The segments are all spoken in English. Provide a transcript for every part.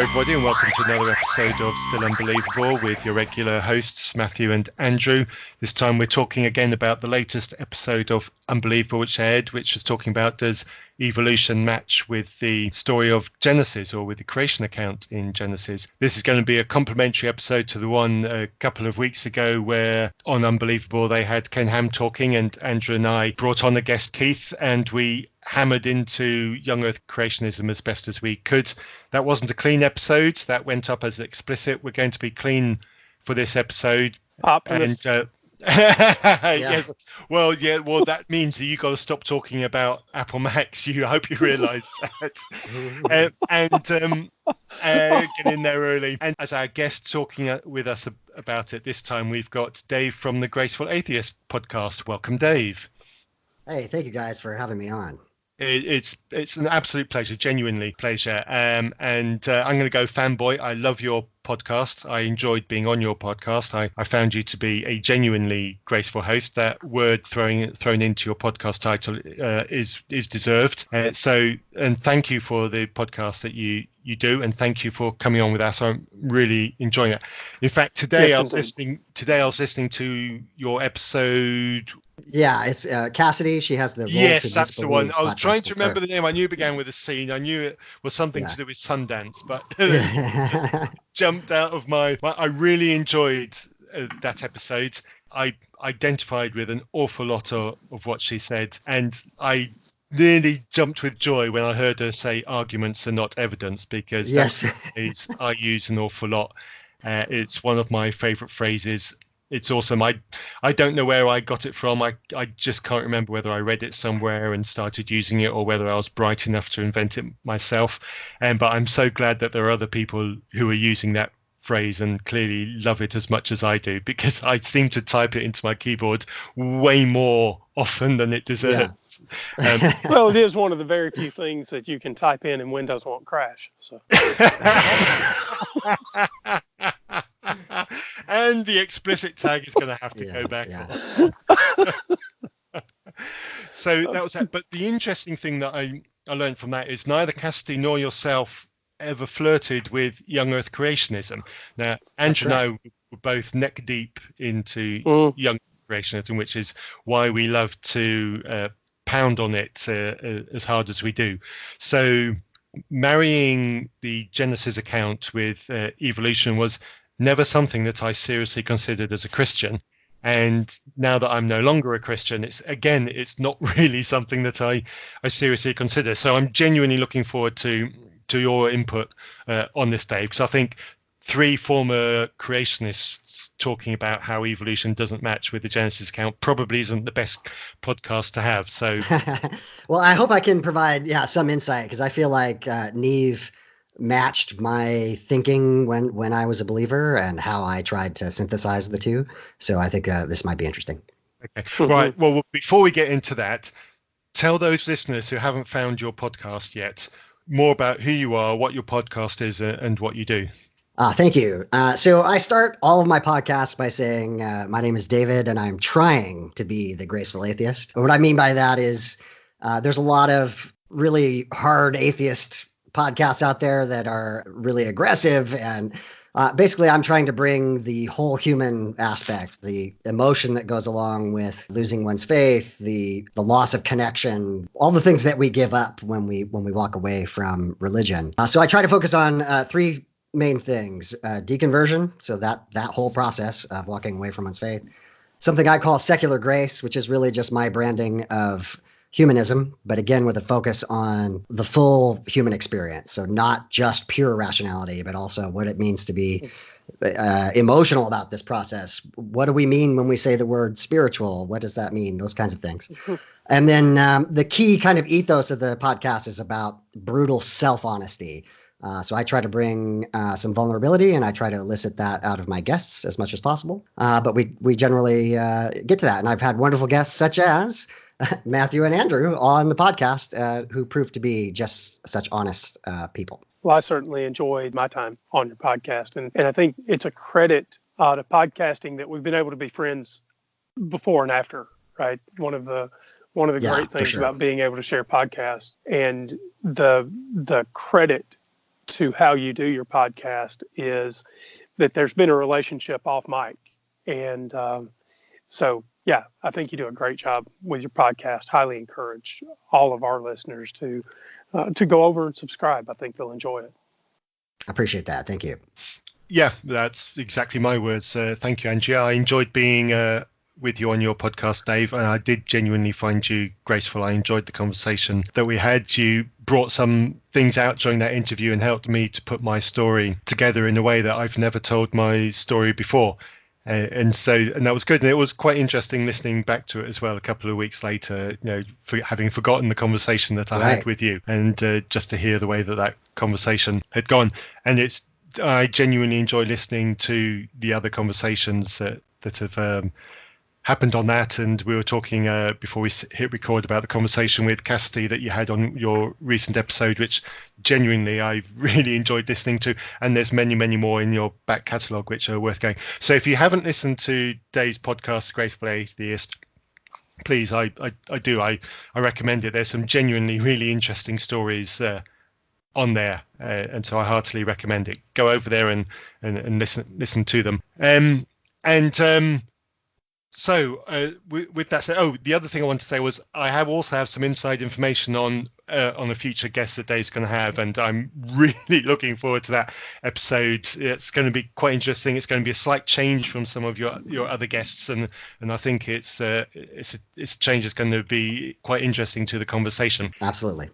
everybody, and welcome to another episode of Still Unbelievable with your regular hosts, Matthew and Andrew. This time we're talking again about the latest episode of Unbelievable which aired, which is talking about does evolution match with the story of Genesis, or with the creation account in Genesis. This is going to be a complementary episode to the one a couple of weeks ago where on Unbelievable they had Ken Ham talking, and Andrew and I brought on a guest, Keith, and we hammered into young earth creationism as best as we could. That wasn't a clean episode. That went up as explicit. We're going to be clean for this episode. Optimist. And yes. Well, that means that you got to stop talking about Apple Macs. I hope you realise that. Get in there early. And as our guest talking with us about it this time, we've got Dave from the Graceful Atheist podcast. Welcome, Dave. Hey, thank you guys for having me on. It's an absolute pleasure, genuinely pleasure. And I'm going to go fanboy. I love your podcast. I enjoyed being on your podcast. I found you to be a genuinely graceful host. That word thrown into your podcast title is deserved. And thank you for the podcast that you do, and thank you for coming on with us. I'm really enjoying it. In fact, today I was listening to your episode. Yeah, it's Cassidy. She has the yes, that's the one. I was trying to remember the name. I knew it began with a C. I knew it was something to do with Sundance, but jumped out of my. I really enjoyed that episode. I identified with an awful lot of what she said, and I nearly jumped with joy when I heard her say arguments are not evidence, because that's I use an awful lot. It's one of my favourite phrases. It's awesome. I don't know where I got it from. I just can't remember whether I read it somewhere and started using it, or whether I was bright enough to invent it myself. But I'm so glad that there are other people who are using that phrase and clearly love it as much as I do, because I seem to type it into my keyboard way more often than it deserves. Yeah. Well, it is one of the very few things that you can type in and Windows won't crash. So. And the explicit tag is going to have to go back on. So that was that. But the interesting thing that I learned from that is neither Cassidy nor yourself ever flirted with young earth creationism. Now, Andrew and I were both neck deep into young earth creationism, which is why we love to pound on it as hard as we do. So marrying the Genesis account with evolution was never something that I seriously considered as a Christian. And now that I'm no longer a Christian, it's not really something that I seriously consider. So I'm genuinely looking forward to your input on this, Dave, because I think three former creationists talking about how evolution doesn't match with the Genesis account probably isn't the best podcast to have. So, well, I hope I can provide some insight, because I feel like Neve matched my thinking when I was a believer and how I tried to synthesize the two. So I think this might be interesting. Okay, right. Well, before we get into that, tell those listeners who haven't found your podcast yet more about who you are, what your podcast is, and what you do. Thank you. So I start all of my podcasts by saying, my name is David, and I'm trying to be the Graceful Atheist. What I mean by that is there's a lot of really hard atheist podcasts out there that are really aggressive, and basically I'm trying to bring the whole human aspect, the emotion that goes along with losing one's faith, the loss of connection, all the things that we give up when we walk away from religion. So I try to focus on three main things: deconversion, so that whole process of walking away from one's faith; something I call secular grace, which is really just my branding of humanism, but again with a focus on the full human experience. So not just pure rationality, but also what it means to be emotional about this process. What do we mean when we say the word spiritual? What does that mean? Those kinds of things. And then the key kind of ethos of the podcast is about brutal self-honesty. So I try to bring some vulnerability, and I try to elicit that out of my guests as much as possible. But we generally get to that. And I've had wonderful guests such as Matthew and Andrew on the podcast who proved to be just such honest people. Well, I certainly enjoyed my time on your podcast. And I think it's a credit to podcasting that we've been able to be friends before and after, right? One of the great things about being able to share podcasts, and the credit to how you do your podcast is that there's been a relationship off mic. And so, yeah, I think you do a great job with your podcast. Highly encourage all of our listeners to go over and subscribe. I think they'll enjoy it. I appreciate that. Thank you. Yeah, that's exactly my words. Thank you, Angie. I enjoyed being with you on your podcast, Dave, and I did genuinely find you graceful. I enjoyed the conversation that we had. You brought some things out during that interview and helped me to put my story together in a way that I've never told my story before. And that was good. And it was quite interesting listening back to it as well a couple of weeks later, having forgotten the conversation that I had with you, and just to hear the way that conversation had gone. And I genuinely enjoy listening to the other conversations that have happened on that. And we were talking before we hit record about the conversation with Cassidy that you had on your recent episode, which genuinely I've really enjoyed listening to. And there's many, many more in your back catalogue which are worth going. So if you haven't listened to Dave's podcast, Graceful Atheist, please, I recommend it. There's some genuinely really interesting stories on there, and so I heartily recommend it. Go over there and listen to them. So with that said, the other thing I wanted to say was I also have some inside information on a future guest that Dave's going to have, and I'm really looking forward to that episode. It's going to be quite interesting. It's going to be a slight change from some of your other guests, and I think it's a change that's going to be quite interesting to the conversation. Absolutely.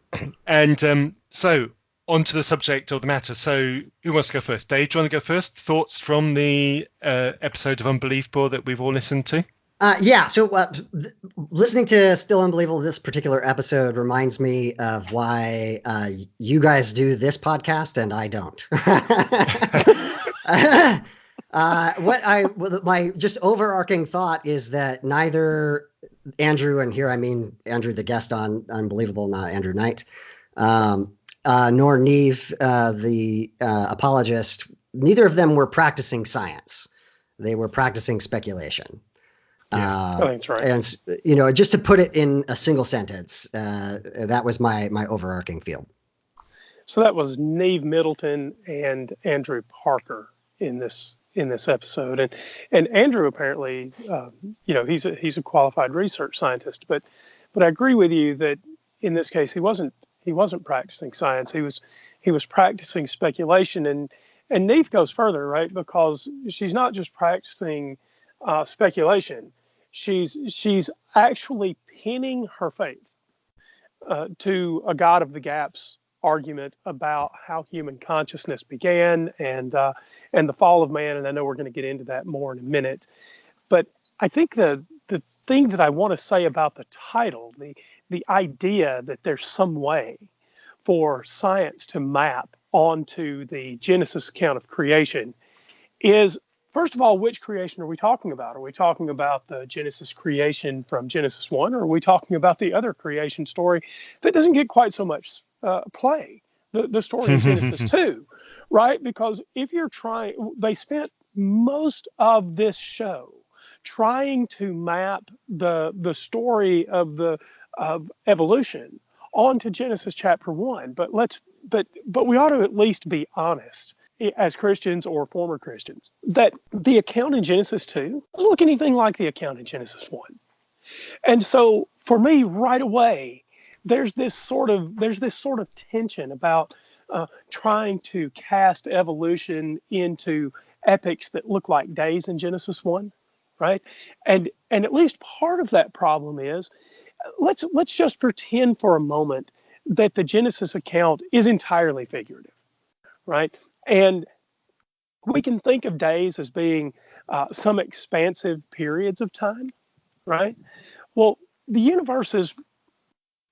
And so on to the subject of the matter. So who wants to go first? Dave, do you want to go first? Thoughts from the episode of Unbelievable that we've all listened to? Yeah. So listening to Still Unbelievable, this particular episode reminds me of why you guys do this podcast and I don't. My just overarching thought is that neither Andrew, and here I mean Andrew, the guest on Unbelievable, not Andrew Knight, nor Neve, the apologist, neither of them were practicing science. They were practicing speculation. Yeah, that's right. And, just to put it in a single sentence, that was my overarching field. So that was Neve Middleton and Andrew Parker in this episode. And Andrew apparently, he's a qualified research scientist, but I agree with you that in this case, he wasn't practicing science. He was practicing speculation, and Neve goes further, right? Because she's not just practicing speculation. She's actually pinning her faith to a God of the Gaps argument about how human consciousness began and the fall of man. And I know we're going to get into that more in a minute, but I think the thing that I want to say about the title, the idea that there's some way for science to map onto the Genesis account of creation is, first of all, which creation are we talking about? Are we talking about the Genesis creation from Genesis 1, or are we talking about the other creation story that doesn't get quite so much play, the story of Genesis 2, right? Because if you're they spent most of this show trying to map the story of evolution onto Genesis chapter 1, but we ought to at least be honest as Christians or former Christians that the account in Genesis 2 doesn't look anything like the account in Genesis 1. And so for me, right away, there's this sort of tension about trying to cast evolution into epics that look like days in Genesis 1. Right. And at least part of that problem is let's just pretend for a moment that the Genesis account is entirely figurative. Right. And we can think of days as being some expansive periods of time. Right. Well, the universe is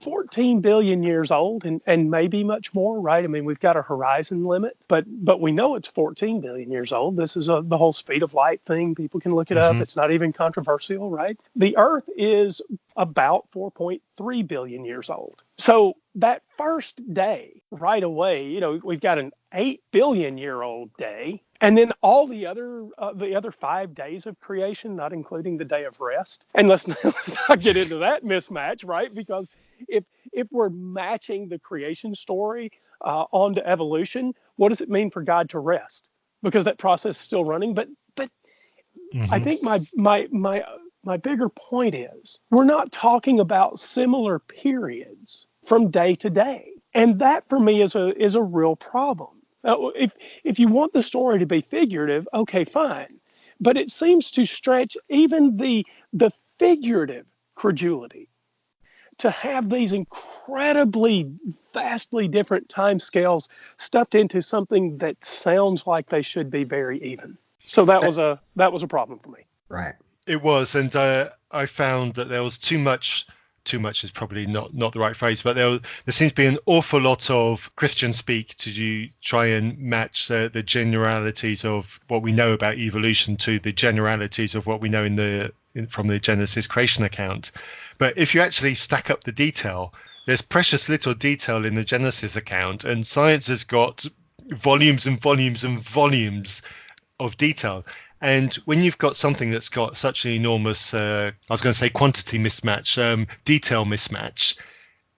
14 billion years old and maybe much more, right? I mean, we've got a horizon limit, but we know it's 14 billion years old. This is the whole speed of light thing. People can look it up. It's not even controversial, right? The Earth is about 4.3 billion years old. So that first day, right away, we've got an 8 billion year old day. And then all the other 5 days of creation, not including the day of rest. And let's not get into that mismatch, right? Because if we're matching the creation story onto evolution, what does it mean for God to rest? Because that process is still running. But I think my bigger point is we're not talking about similar periods from day to day, and that for me is a real problem. If you want the story to be figurative, okay, fine, but it seems to stretch even the figurative credulity to have these incredibly vastly different time scales stuffed into something that sounds like they should be very even. So that was a problem for me. Right. It was, and I found that there was too much. Too much is probably not the right phrase, but there seems to be an awful lot of Christian speak to try and match the generalities of what we know about evolution to the generalities of what we know from the Genesis creation account. But if you actually stack up the detail, there's precious little detail in the Genesis account, and science has got volumes and volumes and volumes of detail. And when you've got something that's got such an enormous, I was going to say quantity mismatch, detail mismatch,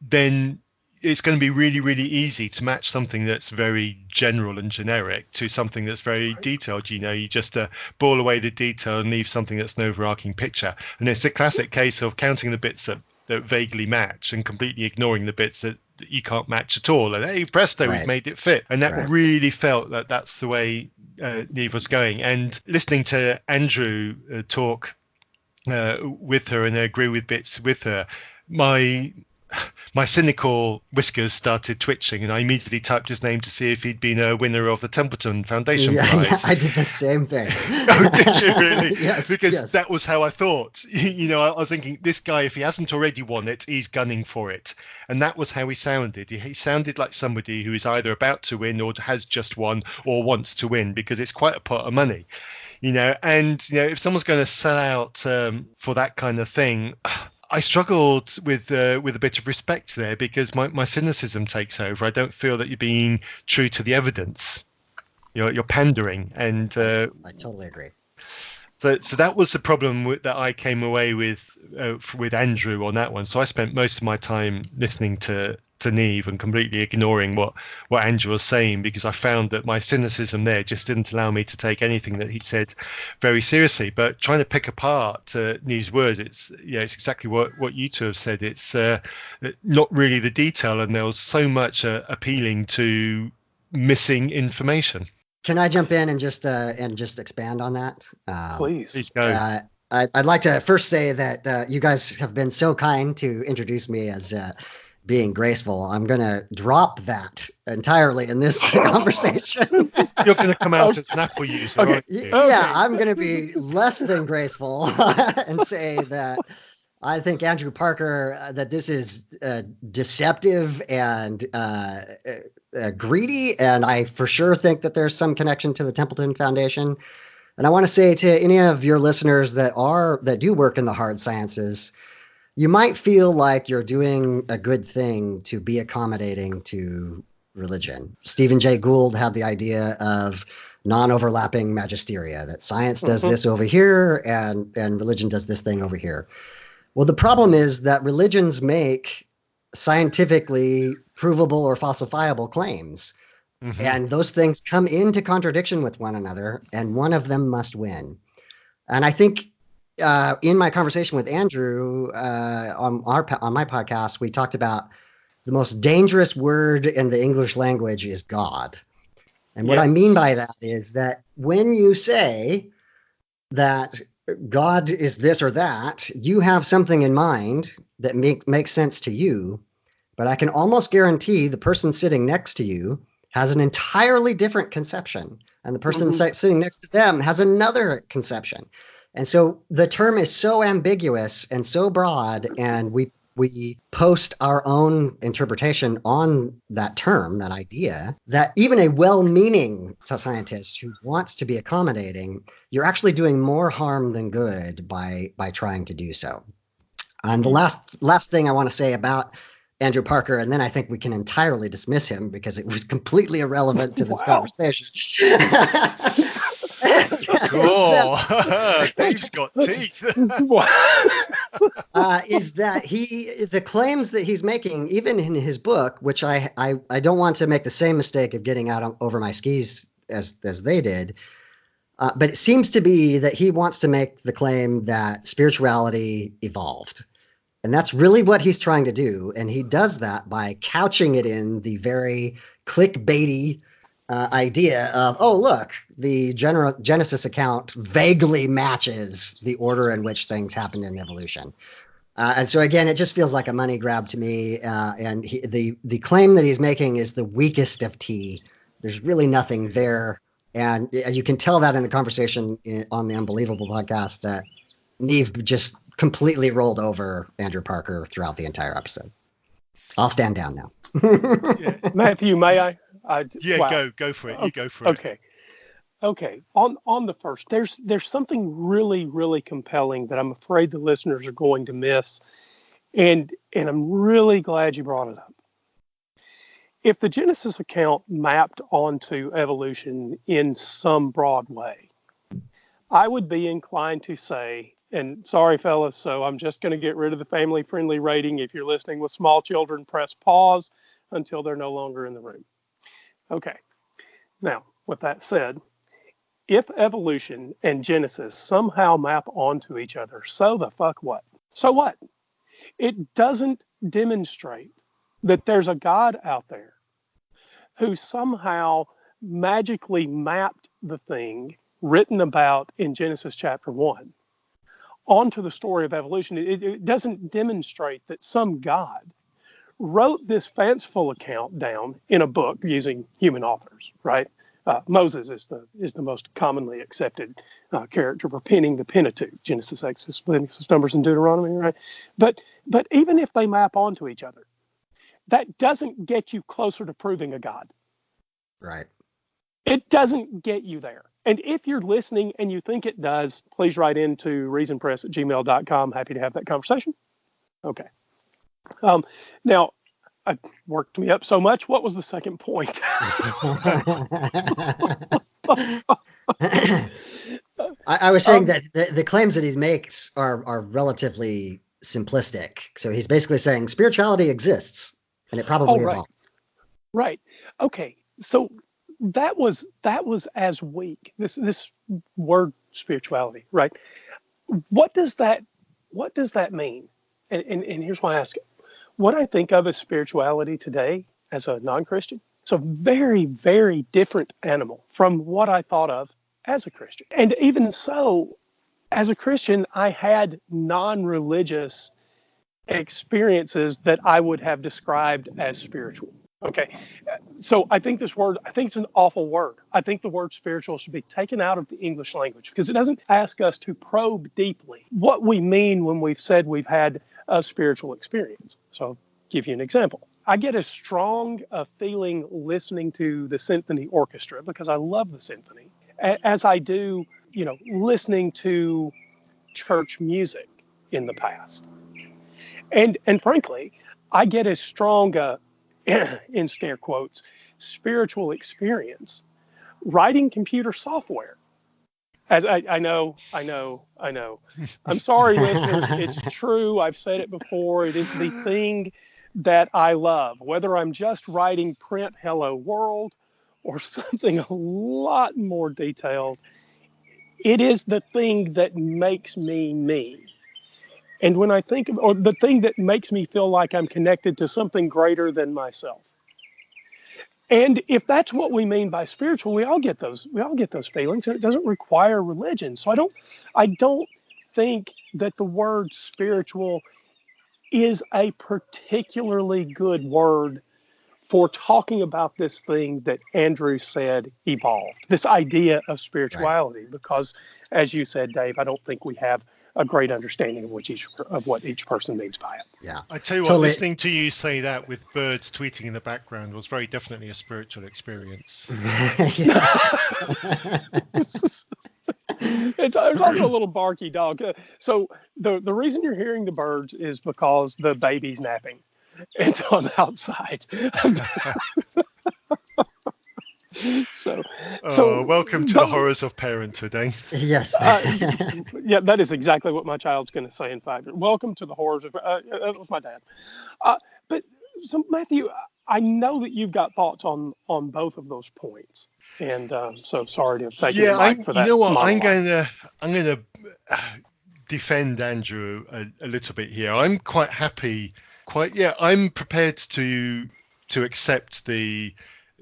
then it's going to be really, really easy to match something that's very general and generic to something that's very detailed. You just boil away the detail and leave something that's an overarching picture. And it's a classic case of counting the bits that vaguely match and completely ignoring the bits that you can't match at all. And hey, presto, we've made it fit. And that really felt that that's the way Neve was going. And listening to Andrew talk with her and agree with bits with her, my cynical whiskers started twitching, and I immediately typed his name to see if he'd been a winner of the Templeton Foundation Prize. Yeah, I did the same thing. Oh, did you really? Yes. Because that was how I thought. I was thinking, this guy, if he hasn't already won it, he's gunning for it. And that was how he sounded. He sounded like somebody who is either about to win or has just won or wants to win, because it's quite a pot of money. And if someone's going to sell out for that kind of thing, I struggled with a bit of respect there, because my cynicism takes over. I don't feel that you're being true to the evidence. You're pandering, and I totally agree. So that was the problem that I came away with Andrew on that one. So I spent most of my time listening to Neve and completely ignoring what Andrew was saying, because I found that my cynicism there just didn't allow me to take anything that he said very seriously. But trying to pick apart Neve's words, it's exactly what you two have said. It's not really the detail, and there was so much appealing to missing information. Can I jump in and just expand on that? Please go. I'd like to first say that you guys have been so kind to introduce me as being graceful. I'm going to drop that entirely in this conversation. You're going to come out as an Apple user, okay. aren't you? Yeah, I'm going to be less than graceful and say that I think Andrew Parker, that this is deceptive and greedy, and I for sure think that there's some connection to the Templeton Foundation. And I want to say to any of your listeners that do work in the hard sciences, you might feel like you're doing a good thing to be accommodating to religion. Stephen Jay Gould had the idea of non-overlapping magisteria, that science does this over here and religion does this thing over here. Well, the problem is that religions make scientifically provable or falsifiable claims. Mm-hmm. And those things come into contradiction with one another, and one of them must win. And I think in my conversation with Andrew on my podcast, we talked about the most dangerous word in the English language is God. And what I mean by that is that when you say that God is this or that, you have something in mind that makes sense to you, but I can almost guarantee the person sitting next to you has an entirely different conception, and the person sitting next to them has another conception. And so the term is so ambiguous and so broad, and we post our own interpretation on that term, that idea, that even a well-meaning scientist who wants to be accommodating, you're actually doing more harm than good by trying to do so. And the last thing I want to say about Andrew Parker, and then I think we can entirely dismiss him because it was completely irrelevant to this conversation. Cool. Dave's got teeth. Is that the claims that he's making, even in his book, which I don't want to make the same mistake of getting out over my skis as they did, but it seems to be that he wants to make the claim that spirituality evolved. And that's really what he's trying to do. And he does that by couching it in the very clickbaity idea of, oh, look, the Genesis account vaguely matches the order in which things happened in evolution. And so, again, it just feels like a money grab to me. And the claim that he's making is the weakest of tea. There's really nothing there. And you can tell that in the conversation on the Unbelievable podcast that Neve just completely rolled over Andrew Parker throughout the entire episode. I'll stand down now. Matthew, may I? Wow. Go for it. You go for it. Okay. On the first, there's something really, really compelling that I'm afraid the listeners are going to miss, and I'm really glad you brought it up. If the Genesis account mapped onto evolution in some broad way, I would be inclined to say, and sorry, fellas, so I'm just going to get rid of the family-friendly rating. If you're listening with small children, press pause until they're no longer in the room. Okay. Now, with that said, if evolution and Genesis somehow map onto each other, so the fuck what? So what? It doesn't demonstrate that there's a God out there who somehow magically mapped the thing written about in Genesis chapter 1 onto the story of evolution. It doesn't demonstrate that some God wrote this fanciful account down in a book using human authors, right? Moses is the most commonly accepted character for penning the Pentateuch, Genesis, Exodus, Leviticus, Numbers, and Deuteronomy, right? But even if they map onto each other, that doesn't get you closer to proving a God. Right. It doesn't get you there. And if you're listening and you think it does, please write into reasonpress@gmail.com. Happy to have that conversation. Okay. Now, I worked me up so much. What was the second point? I was saying that the claims that he makes are relatively simplistic. So he's basically saying spirituality exists, and it probably evolved. Right. Okay. So that was as weak. This word spirituality, right? What does that mean? And here's why I ask it. What I think of as spirituality today as a non-Christian, it's a very, very different animal from what I thought of as a Christian. And even so, as a Christian, I had non-religious experiences that I would have described as spiritual. Okay. So I think it's an awful word. I think the word spiritual should be taken out of the English language because it doesn't ask us to probe deeply what we mean when we've said we've had a spiritual experience. So I'll give you an example. I get as strong a feeling listening to the symphony orchestra because I love the symphony as I do, listening to church music in the past. And frankly, I get as strong a, in scare quotes, spiritual experience writing computer software. As I know. I'm sorry, listeners. It's true. I've said it before. It is the thing that I love, whether I'm just writing print hello world or something a lot more detailed. It is the thing that makes me me. And when I think of, or the thing that makes me feel like I'm connected to something greater than myself. And if that's what we mean by spiritual, we all get those feelings, and it doesn't require religion. So I don't think that the word spiritual is a particularly good word for talking about this thing that Andrew said evolved, this idea of spirituality, right. Because as you said, Dave, I don't think we have a great understanding of what each person means by it. Yeah. I tell you what, listening to you say that with birds tweeting in the background was very definitely a spiritual experience. There's also a little barky dog. So the reason you're hearing the birds is because the baby's napping. It's on the outside. So So welcome to the horrors of parenthood, eh? Yes. Yeah, that is exactly what my child's going to say. In fact, welcome to the horrors of. That was my dad. But so Matthew, I know that you've got thoughts on both of those points, and so sorry to have taken the mic for that. You know what? Monologue. I'm gonna defend Andrew a little bit here. I'm quite happy. I'm prepared to accept the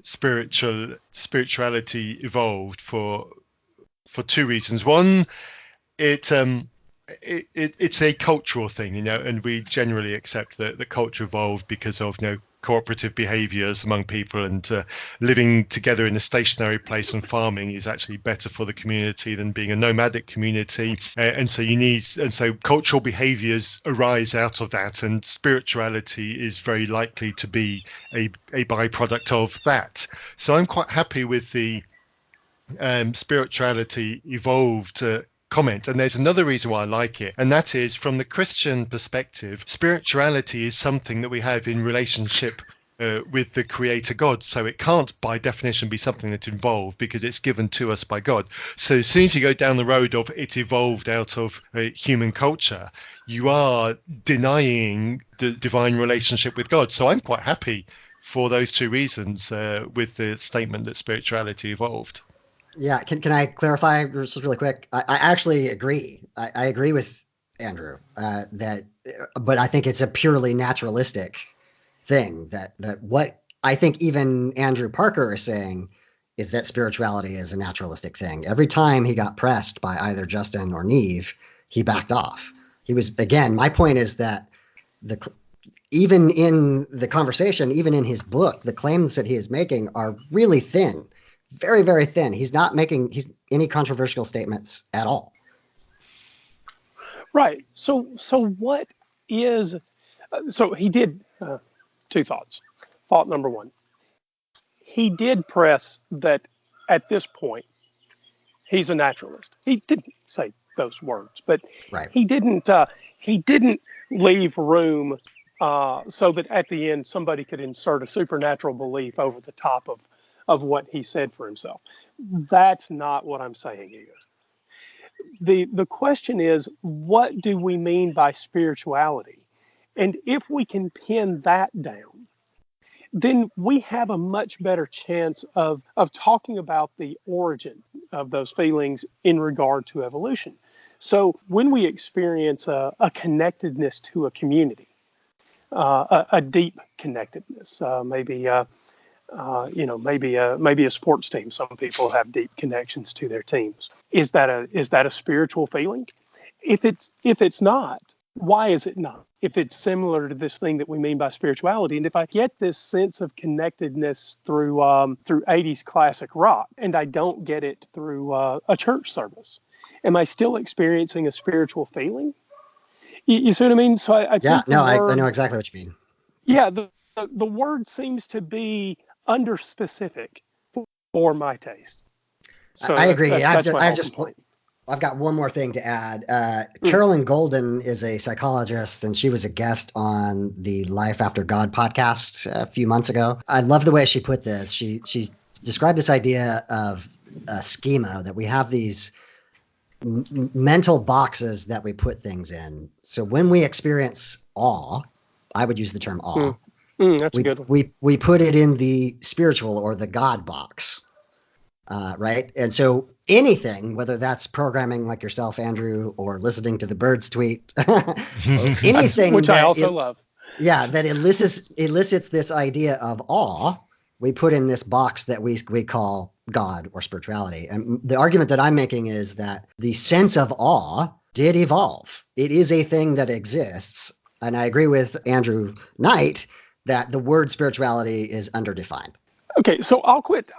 spirituality evolved for two reasons. One, it's a cultural thing, and we generally accept that the culture evolved because of cooperative behaviors among people, and living together in a stationary place and farming is actually better for the community than being a nomadic community, and so cultural behaviors arise out of that, and spirituality is very likely to be a byproduct of that. So I'm quite happy with the spirituality evolved comment. And there's another reason why I like it, and that is, from the Christian perspective, spirituality is something that we have in relationship with the creator God. So it can't by definition be something that's involved, because it's given to us by God. So as soon as you go down the road of it evolved out of human culture, you are denying the divine relationship with God. So I'm quite happy for those two reasons with the statement that spirituality evolved. Yeah, can I clarify just really quick? I actually agree. I agree with Andrew but I think it's a purely naturalistic thing. That what I think even Andrew Parker is saying is that spirituality is a naturalistic thing. Every time he got pressed by either Justin or Neve, he backed off. He was, again, my point is that even in the conversation, even in his book, the claims that he is making are really thin. Very, very thin. He's not making any controversial statements at all. Right. So what is? So he did two thoughts. Thought number one: he did press that at this point he's a naturalist. He didn't say those words, but right. He didn't leave room so that at the end somebody could insert a supernatural belief over the top of what he said for himself. That's not what I'm saying here. The question is, what do we mean by spirituality? And if we can pin that down, then we have a much better chance of talking about the origin of those feelings in regard to evolution. So when we experience a connectedness to a community, a deep connectedness, maybe a sports team. Some people have deep connections to their teams. Is that a spiritual feeling? If it's not, why is it not? If it's similar to this thing that we mean by spirituality, and if I get this sense of connectedness through 80s classic rock, and I don't get it through a church service, am I still experiencing a spiritual feeling? You see what I mean? So I know exactly what you mean. Yeah, the word seems to be under specific for my taste. So I agree. I've got one more thing to add. Carolyn Golden is a psychologist, and she was a guest on the Life After God podcast a few months ago. I love the way she put this. She described this idea of a schema, that we have these mental boxes that we put things in. So when we experience awe, I would use the term awe. That's a good one. We put it in the spiritual or the God box, right? And so anything, whether that's programming like yourself, Andrew, or listening to the birds tweet, anything which I also love. Yeah, that elicits this idea of awe, we put in this box that we call God or spirituality. And the argument that I'm making is that the sense of awe did evolve. It is a thing that exists. And I agree with Andrew Knight that the word spirituality is underdefined. Okay, so I'll quit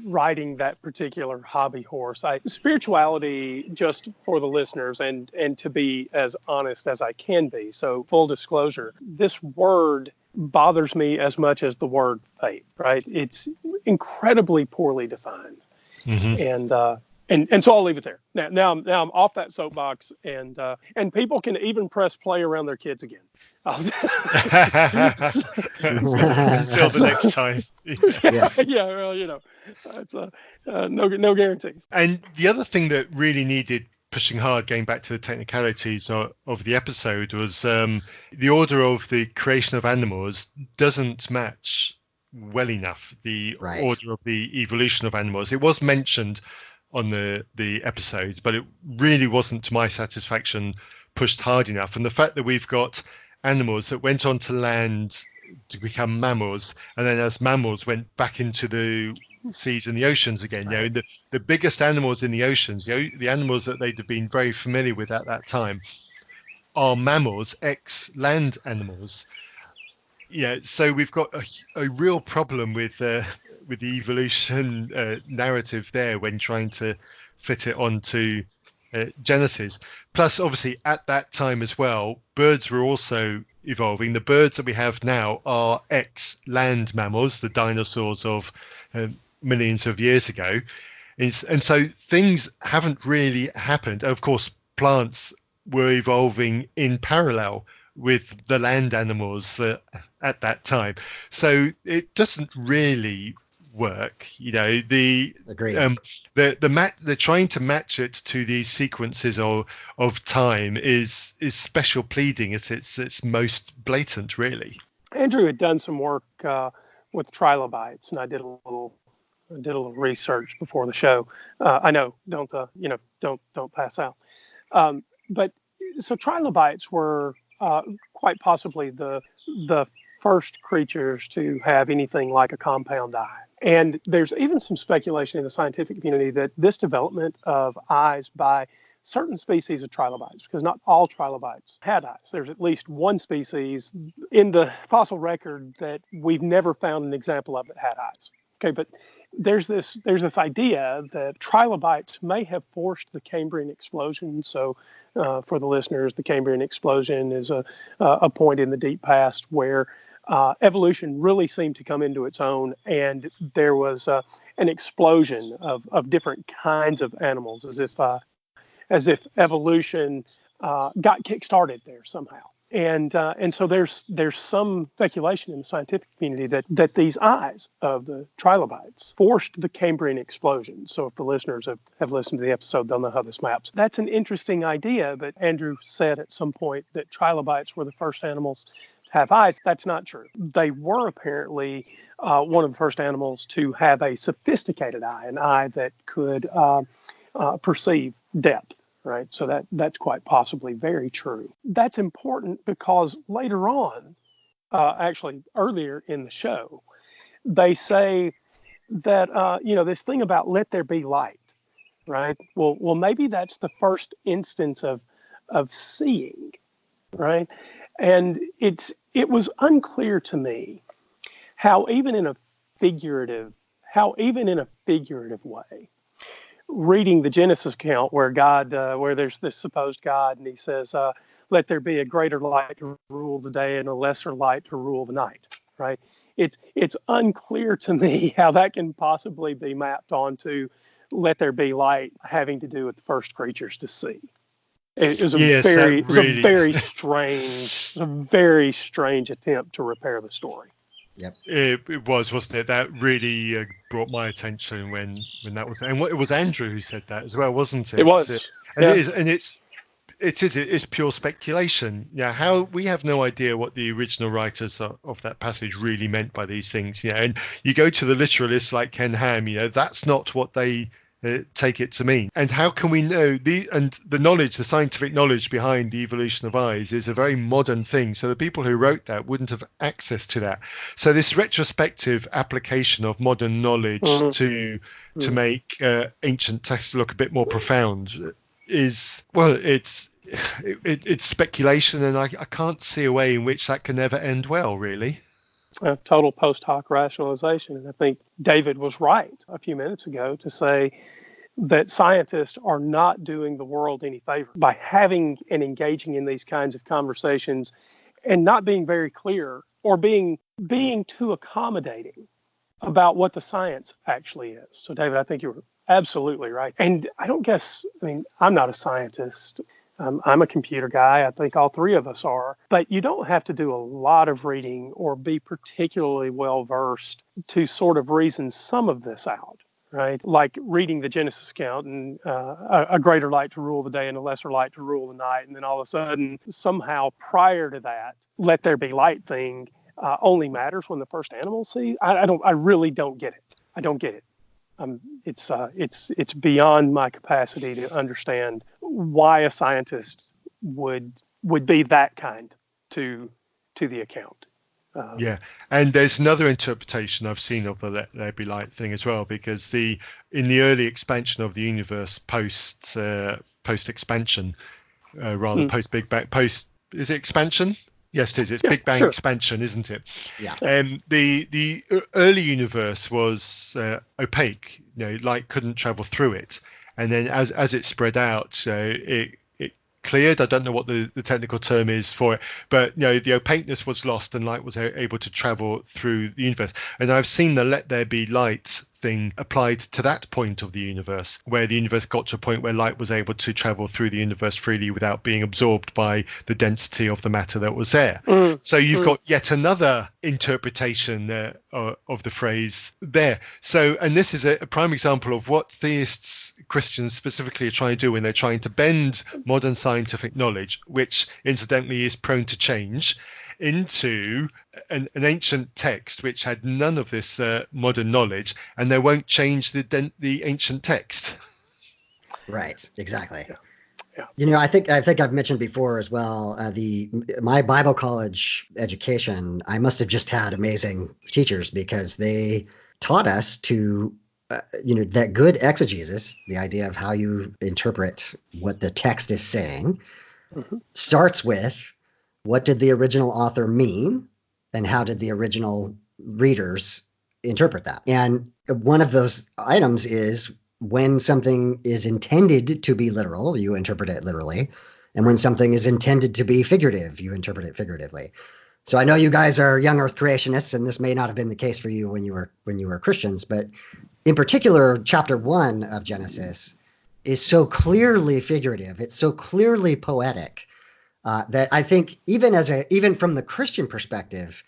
riding that particular hobby horse. Spirituality, just for the listeners and to be as honest as I can be, so full disclosure, this word bothers me as much as the word faith, right? It's incredibly poorly defined. Mm-hmm. And so I'll leave it there. Now I'm off that soapbox, and people can even press play around their kids again. Until the next time. Yes. Yeah. Well, it's no guarantees. And the other thing that really needed pushing hard, going back to the technicalities of the episode, was the order of the creation of animals doesn't match well enough the order of the evolution of animals. It was mentioned on the episode, but it really wasn't, to my satisfaction, pushed hard enough. And the fact that we've got animals that went onto land to become mammals, and then as mammals went back into the seas and the oceans again, the biggest animals in the oceans, the animals that they'd have been very familiar with at that time, are mammals, ex-land animals. So we've got a real problem with the evolution narrative there when trying to fit it onto Genesis. Plus, obviously, at that time as well, birds were also evolving. The birds that we have now are ex-land mammals, the dinosaurs of millions of years ago. And so things haven't really happened. Of course, plants were evolving in parallel with the land animals at that time. So it doesn't really work. Agreed. They're trying to match it to these sequences of time is special pleading at its most blatant, really. Andrew had done some work with trilobites, and I did a little research before the show. I know, don't pass out. But so trilobites were quite possibly the first creatures to have anything like a compound eye. And there's even some speculation in the scientific community that this development of eyes by certain species of trilobites, because not all trilobites had eyes. There's at least one species in the fossil record that we've never found an example of that had eyes. Okay, but there's this idea that trilobites may have forced the Cambrian explosion. So for the listeners, the Cambrian explosion is a point in the deep past where evolution really seemed to come into its own, and there was an explosion of different kinds of animals, as if evolution got kick-started there somehow. And so there's some speculation in the scientific community that these eyes of the trilobites forced the Cambrian explosion. So if the listeners have listened to the episode, they'll know how this maps. That's an interesting idea, but Andrew said at some point that trilobites were the first animals to have eyes. That's not true. They were apparently one of the first animals to have a sophisticated eye, an eye that could perceive depth. Right, so that's quite possibly very true. That's important because later on, actually earlier in the show, they say that this thing about let there be light, right? Well, maybe that's the first instance of seeing, right? And it was unclear to me how even in a figurative way, reading the Genesis account where where there's this supposed God, and he says, let there be a greater light to rule the day and a lesser light to rule the night, right? It's unclear to me how that can possibly be mapped onto let there be light having to do with the first creatures to see. It was a very strange attempt to repair the story. Yep. It was, wasn't it? That really brought my attention when that was, and it was Andrew who said that as well, wasn't it? It was, and it's pure speculation. How we have no idea what the original writers of that passage really meant by these things. And you go to the literalists like Ken Ham. That's not what they take it to mean. And how can we know the scientific knowledge behind the evolution of eyes is a very modern thing. So the people who wrote that wouldn't have access to that. So this retrospective application of modern knowledge to make ancient texts look a bit more profound is, well, it's speculation, and I can't see a way in which that can ever end well, really. Total post hoc rationalization. And I think David was right a few minutes ago to say that scientists are not doing the world any favor by having and engaging in these kinds of conversations and not being very clear or being too accommodating about what the science actually is. So, David, I think you Absolutely right. And I don't guess, I mean, I'm not a scientist. I'm a computer guy. I think all three of us are. But you don't have to do a lot of reading or be particularly well versed to sort of reason some of this out, right? Like reading the Genesis account and a greater light to rule the day and a lesser light to rule the night. And then all of a sudden, somehow prior to that, let there be light thing only matters when the first animals see. I really don't get it. I don't get it. It's beyond my capacity to understand why a scientist would be that kind to the account. Yeah, and there's another interpretation I've seen of the let there be light thing as well, because in the early expansion of the universe post expansion, post Big Bang, is it expansion? Yes, it is. It's Big Bang expansion, isn't it? Yeah. The early universe was opaque. Light couldn't travel through it, and then as it spread out, it cleared. I don't know what the technical term is for it, but the opaqueness was lost and light was able to travel through the universe. And I've seen the let there be light thing applied to that point of the universe, where the universe got to a point where light was able to travel through the universe freely without being absorbed by the density of the matter that was there. So you've got yet another interpretation of the phrase there. So, and this is a prime example of what theists, Christians specifically, are trying to do when they're trying to bend modern scientific knowledge, which incidentally is prone to change, into an ancient text which had none of this modern knowledge, and they won't change the ancient text. Right, exactly. Yeah. I think I've mentioned before as well, my Bible college education, I must have just had amazing teachers, because they taught us to that good exegesis, the idea of how you interpret what the text is saying, starts with what did the original author mean, and how did the original readers interpret that? And one of those items is when something is intended to be literal, you interpret it literally. And when something is intended to be figurative, you interpret it figuratively. So I know you guys are young earth creationists, and this may not have been the case for you when you were Christians, but in particular, chapter 1 of Genesis is so clearly figurative. It's so clearly poetic. That I think even from the Christian perspective,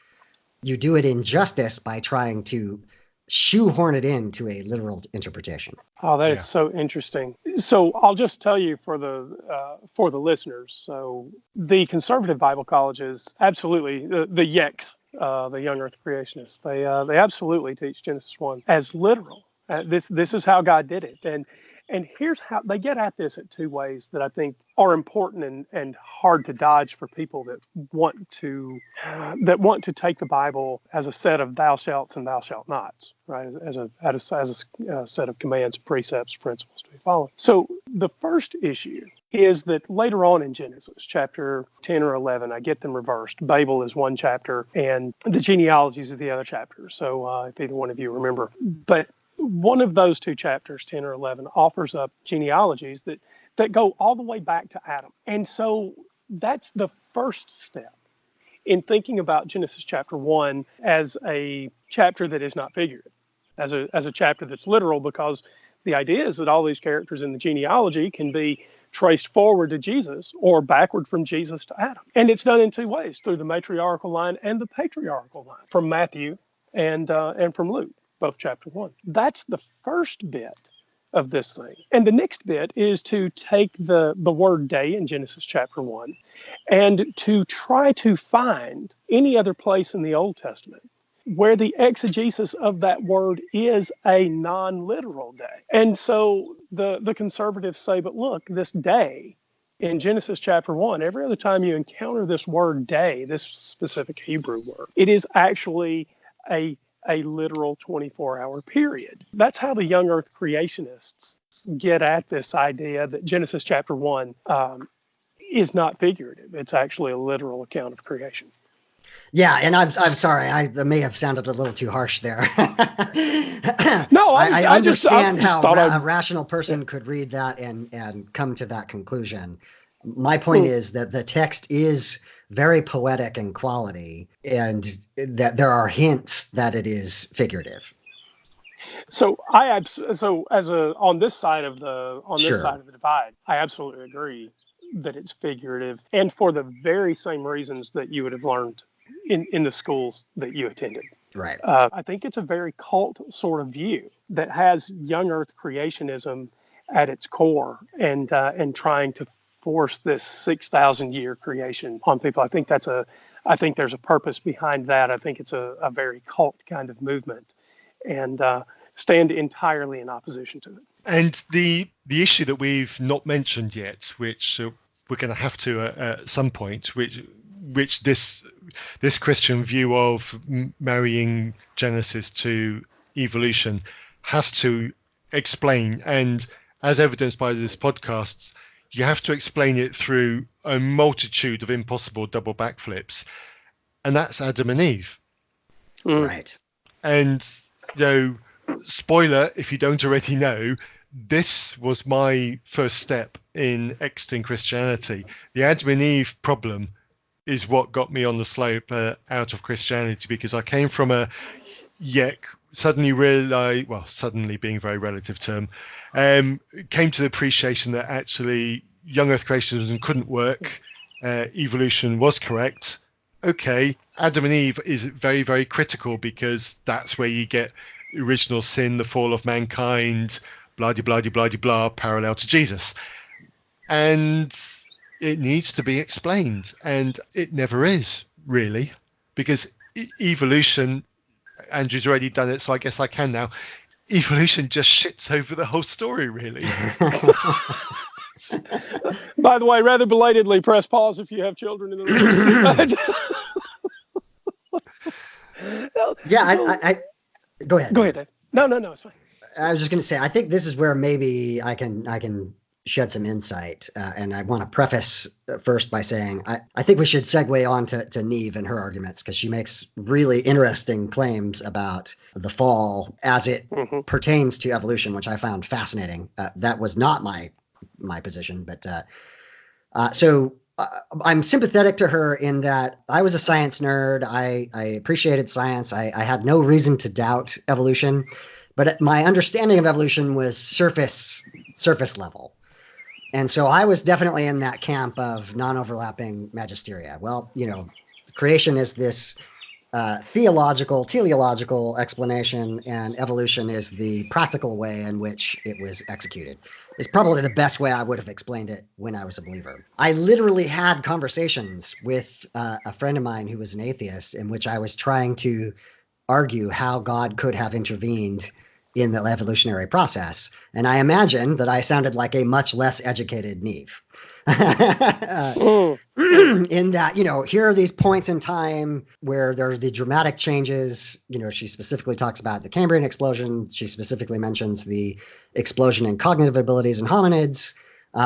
you do it injustice by trying to shoehorn it into a literal interpretation. Oh, that is so interesting. So I'll just tell you for the listeners. So the conservative Bible colleges, absolutely, the YECs, the Young Earth Creationists, they absolutely teach Genesis 1 as literal. This is how God did it, and here's how they get at this at two ways that I think are important and hard to dodge for people that want to take the Bible as a set of thou shalts and thou shalt nots, right? As a set of commands, precepts, principles to be followed. So the first issue is that later on in Genesis, chapter 10 or 11, I get them reversed. Babel is one chapter, and the genealogies are the other chapter. So if either one of you remember, but one of those two chapters, 10 or 11, offers up genealogies that go all the way back to Adam. And so that's the first step in thinking about Genesis chapter 1 as a chapter that is not figurative, as a chapter that's literal, because the idea is that all these characters in the genealogy can be traced forward to Jesus or backward from Jesus to Adam. And it's done in two ways, through the matriarchal line and the patriarchal line, from Matthew and from Luke. Both chapter 1. That's the first bit of this thing. And the next bit is to take the word day in Genesis chapter 1 and to try to find any other place in the Old Testament where the exegesis of that word is a non-literal day. And so the conservatives say, but look, this day in Genesis chapter 1, every other time you encounter this word day, this specific Hebrew word, it is actually a literal 24-hour period. That's how the young earth creationists get at this idea that Genesis chapter 1 is not figurative. It's actually a literal account of creation. Yeah, and I'm sorry, I may have sounded a little too harsh there. No, I understand how a rational person could read that and come to that conclusion. My point is that the text is very poetic in quality, and that there are hints that it is figurative. So on this side of the divide, I absolutely agree that it's figurative, and for the very same reasons that you would have learned in the schools that you attended. Right. I think it's a very cult sort of view that has young Earth creationism at its core, and trying to force this 6,000 year creation on people. I think there's a purpose behind that. I think it's a very cult kind of movement, and stand entirely in opposition to it. And the issue that we've not mentioned yet, which we're going to have to at some point, which this Christian view of marrying Genesis to evolution has to explain, and as evidenced by this podcast, you have to explain it through a multitude of impossible double backflips, and that's Adam and Eve. Right. And spoiler, if you don't already know, this was my first step in exiting Christianity. The Adam and Eve problem is what got me on the slope out of Christianity, because I came from suddenly being a very relative term, came to the appreciation that actually young Earth creationism couldn't work. Evolution was correct. Okay, Adam and Eve is very, very critical, because that's where you get original sin, the fall of mankind, blah, blah, blah, blah, blah, parallel to Jesus. And it needs to be explained, and it never is, really, because evolution, Andrew's already done it, so I guess I can now. Evolution just shits over the whole story, really. By the way, rather belatedly, press pause if you have children in the room. I go ahead. Go ahead, Dave. No, it's fine. I was just going to say, I think this is where maybe I can shed some insight, and I want to preface first by saying I think we should segue on to Neve and her arguments, because she makes really interesting claims about the fall as it pertains to evolution, which I found fascinating. That was not my position, but so I'm sympathetic to her in that I was a science nerd. I appreciated science. I had no reason to doubt evolution, but my understanding of evolution was surface level. And so I was definitely in that camp of non-overlapping magisteria. Well, creation is this teleological explanation, and evolution is the practical way in which it was executed. It's probably the best way I would have explained it when I was a believer. I literally had conversations with a friend of mine who was an atheist, in which I was trying to argue how God could have intervened in the evolutionary process. And I imagine that I sounded like a much less educated Neve. In that, here are these points in time where there are the dramatic changes. She specifically talks about the Cambrian explosion. She specifically mentions the explosion in cognitive abilities in hominids,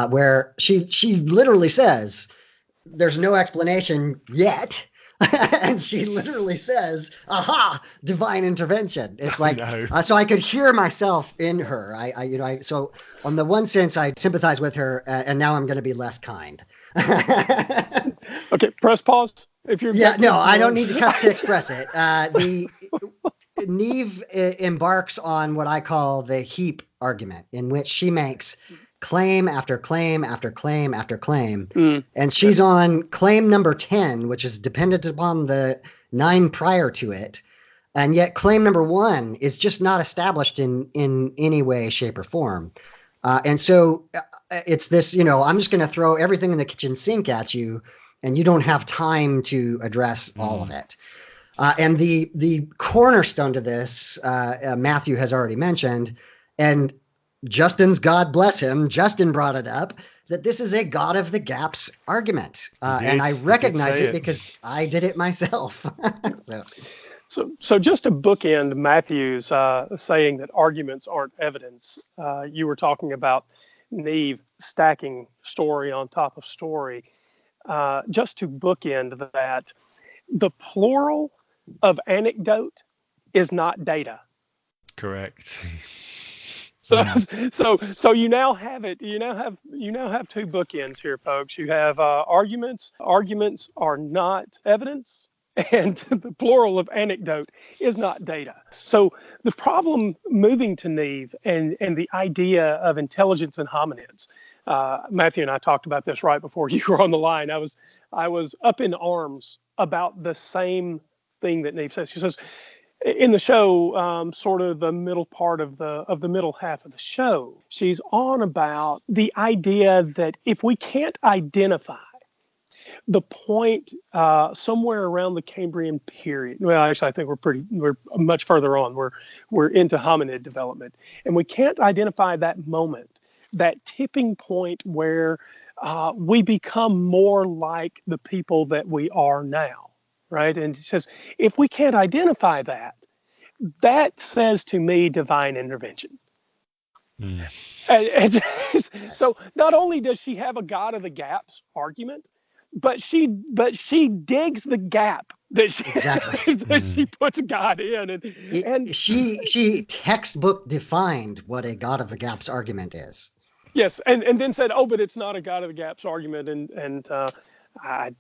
where she literally says, there's no explanation yet. And she literally says, aha, divine intervention. It's like, so I could hear myself in her. So on the one sense, I sympathize with her, and now I'm going to be less kind. Okay, press pause. If you're I don't need to cuss to express it. Neve embarks on what I call the heap argument, in which she makes claim after claim after claim after claim. And she's on claim number 10, which is dependent upon the 9 prior to it. And yet claim number 1 is just not established in any way, shape, or form. And so it's this, I'm just going to throw everything in the kitchen sink at you, and you don't have time to address all of it. And the cornerstone to this, Matthew has already mentioned, and Justin's, God bless him, Justin brought it up, that this is a God of the gaps argument. And I recognize it because I did it myself. So just to bookend Matthew's saying that arguments aren't evidence, you were talking about Neve stacking story on top of story. Just to bookend that, the plural of anecdote is not data. Correct. So you now have it. You now have 2 bookends here, folks. You have arguments. Arguments are not evidence, and the plural of anecdote is not data. So the problem moving to Neve and the idea of intelligence in hominids, Matthew and I talked about this right before you were on the line. I was up in arms about the same thing that Neve says. She says in the show, sort of the middle part of the middle half of the show, she's on about the idea that if we can't identify the point somewhere around the Cambrian period. Well, actually, I think we're much further on. We're into hominid development, and we can't identify that moment, that tipping point where we become more like the people that we are now, right? And it says if we can't identify that, that says to me divine intervention. Mm. And so not only does she have a God of the gaps argument, but she digs the gap that she exactly. that she puts God in, and she textbook defined what a God of the gaps argument is. Yes, and then said, "Oh, but it's not a God of the gaps argument," and I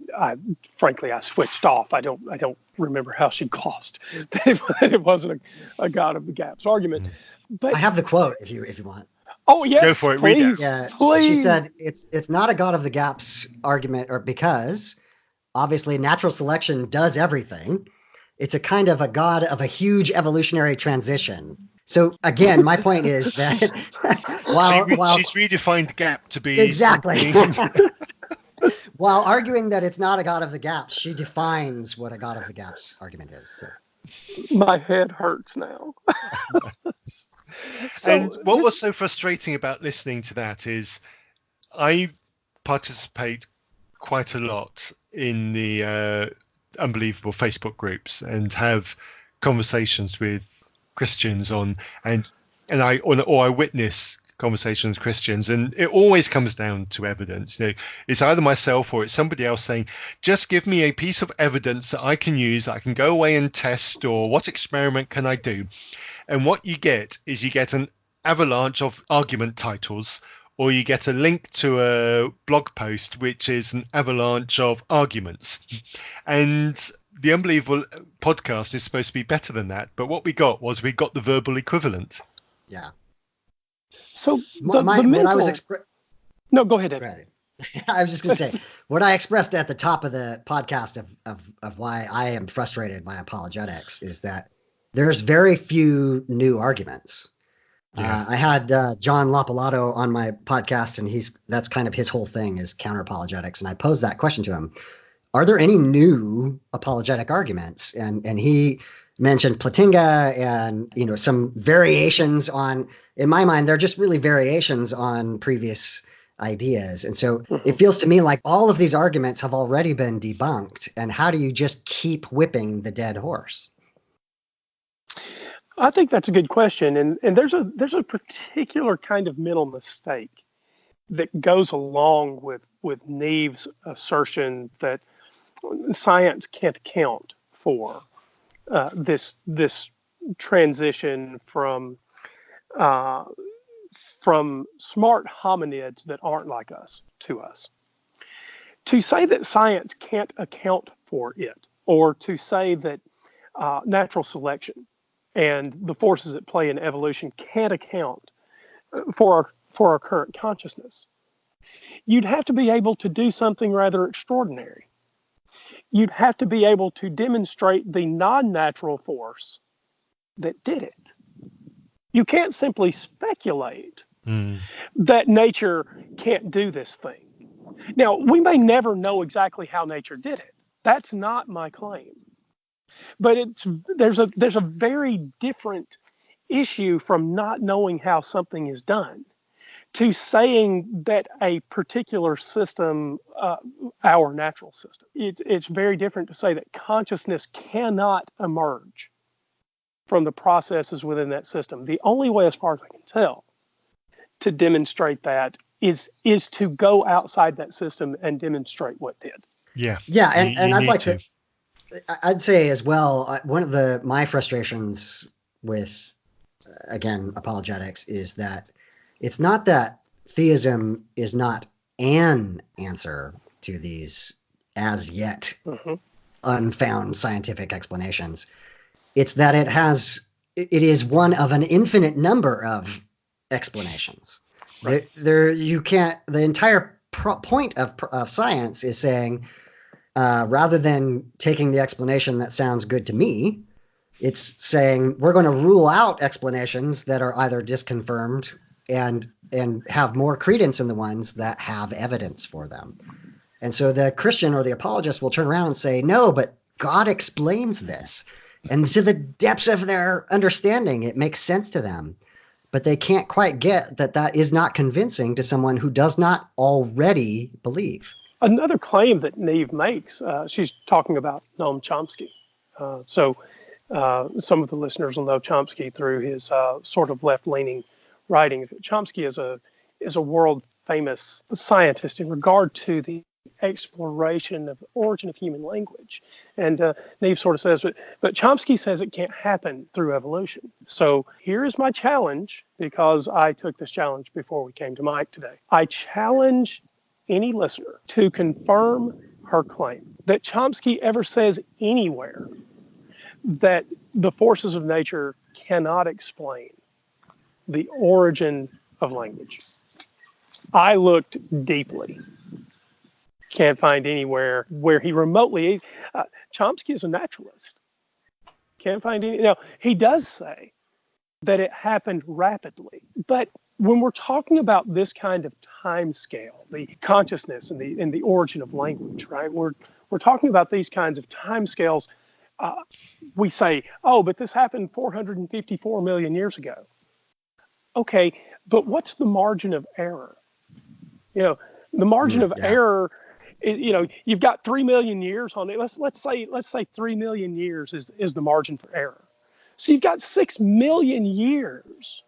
frankly I switched off. I don't remember how she glossed that it wasn't a God of the gaps argument. But I have the quote if you want. Oh yes, go for it. Please, read it. Yeah, please. She said it's not a God of the gaps argument, or because obviously natural selection does everything. It's a kind of a God of a huge evolutionary transition. So again, my point is that while she's redefined gap to be exactly while arguing that it's not a God of the gaps, she defines what a God of the gaps argument is. So. My head hurts now. And what was so frustrating about listening to that is I participate quite a lot in the Unbelievable Facebook groups and have conversations with Christians or I witness conversations with Christians, and it always comes down to evidence. It's either myself or it's somebody else saying, just give me a piece of evidence that I can use, that I can go away and test, or what experiment can I do? And what you get is you get an avalanche of argument titles, or you get a link to a blog post, which is an avalanche of arguments. And the Unbelievable podcast is supposed to be better than that. But what we got the verbal equivalent. Yeah. So No, go ahead, Ed. Right. I was just going to say, what I expressed at the top of the podcast of why I am frustrated by apologetics is that there's very few new arguments. Yeah. I had John Lapalato on my podcast, and that's kind of his whole thing is counter apologetics. And I posed that question to him: are there any new apologetic arguments? And he mentioned Platinga and some variations on. In my mind, they're just really variations on previous ideas. And so it feels to me like all of these arguments have already been debunked. And how do you just keep whipping the dead horse? I think that's a good question, and there's a particular kind of mental mistake that goes along with Neve's assertion that science can't account for this transition from smart hominids that aren't like us to us. To say that science can't account for it, or to say that natural selection and the forces at play in evolution can't account for our current consciousness, you'd have to be able to do something rather extraordinary. You'd have to be able to demonstrate the non-natural force that did it. You can't simply speculate that nature can't do this thing. Now, we may never know exactly how nature did it. That's not my claim. But there's a very different issue from not knowing how something is done to saying that a particular system, our natural system, it's very different to say that consciousness cannot emerge from the processes within that system. The only way, as far as I can tell, to demonstrate that is to go outside that system and demonstrate what did. Yeah, and I'd like to. I'd say as well, one of my frustrations with, again, apologetics is that it's not that theism is not an answer to these as yet unfound scientific explanations. It's that it is one of an infinite number of explanations. Right. You can't. The entire point of science is saying, rather than taking the explanation that sounds good to me, it's saying we're going to rule out explanations that are either disconfirmed and have more credence in the ones that have evidence for them. And so the Christian or the apologist will turn around and say, no, but God explains this. And to the depths of their understanding, it makes sense to them. But they can't quite get that is not convincing to someone who does not already believe. Another claim that Neve makes, she's talking about Noam Chomsky. So some of the listeners will know Chomsky through his sort of left-leaning writing. Chomsky is a world-famous scientist in regard to the exploration of the origin of human language. And Neve sort of says, but Chomsky says it can't happen through evolution. So here is my challenge, because I took this challenge before we came to Mike today. I challenge any listener to confirm her claim that Chomsky ever says anywhere that the forces of nature cannot explain the origin of language. I looked deeply. Can't find anywhere where he remotely. Chomsky is a naturalist. Can't find any. Now, he does say that it happened rapidly, but when we're talking about this kind of time scale, the consciousness and the origin of language, right? We're talking about these kinds of time scales. We say, oh, but this happened 454 million years ago. Okay, but what's the margin of error? The margin of error. You've got 3 million years on it. Let's say 3 million years is the margin for error. So you've got 6 million years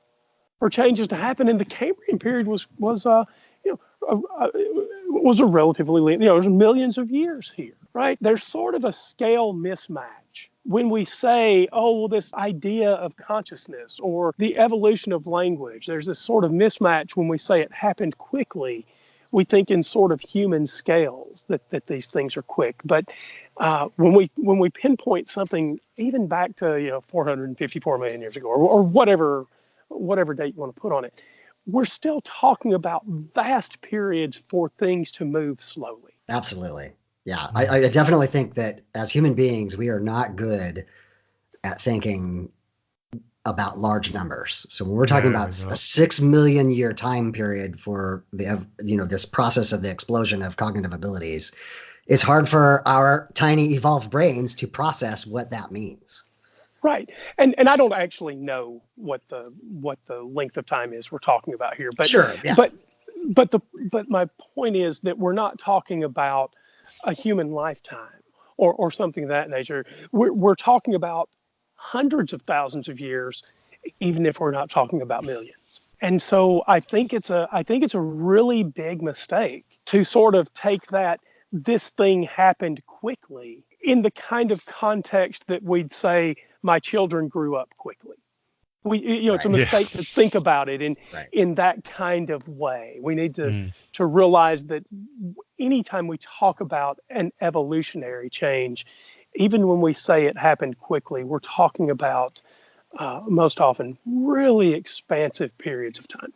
for changes to happen, and the Cambrian period was a relatively there's millions of years here, right? There's sort of a scale mismatch when we say, oh, well, this idea of consciousness or the evolution of language. There's this sort of mismatch when we say it happened quickly. We think in sort of human scales that these things are quick, but when we pinpoint something even back to 454 million years ago or whatever date you want to put on it, we're still talking about vast periods for things to move slowly. Absolutely, yeah. I definitely think that as human beings, we are not good at thinking about large numbers. So when we're talking about a 6 million year time period for this process of the explosion of cognitive abilities, it's hard for our tiny evolved brains to process what that means. Right. And I don't actually know what the length of time is we're talking about here, but sure, yeah. But my point is that we're not talking about a human lifetime or something of that nature. We're talking about hundreds of thousands of years, even if we're not talking about millions. And so I think it's a really big mistake to sort of take this thing happened quickly in the kind of context that we'd say my children grew up quickly. It's a mistake to think about it in that kind of way. We need to realize that anytime we talk about an evolutionary change, even when we say it happened quickly, we're talking about most often really expansive periods of time.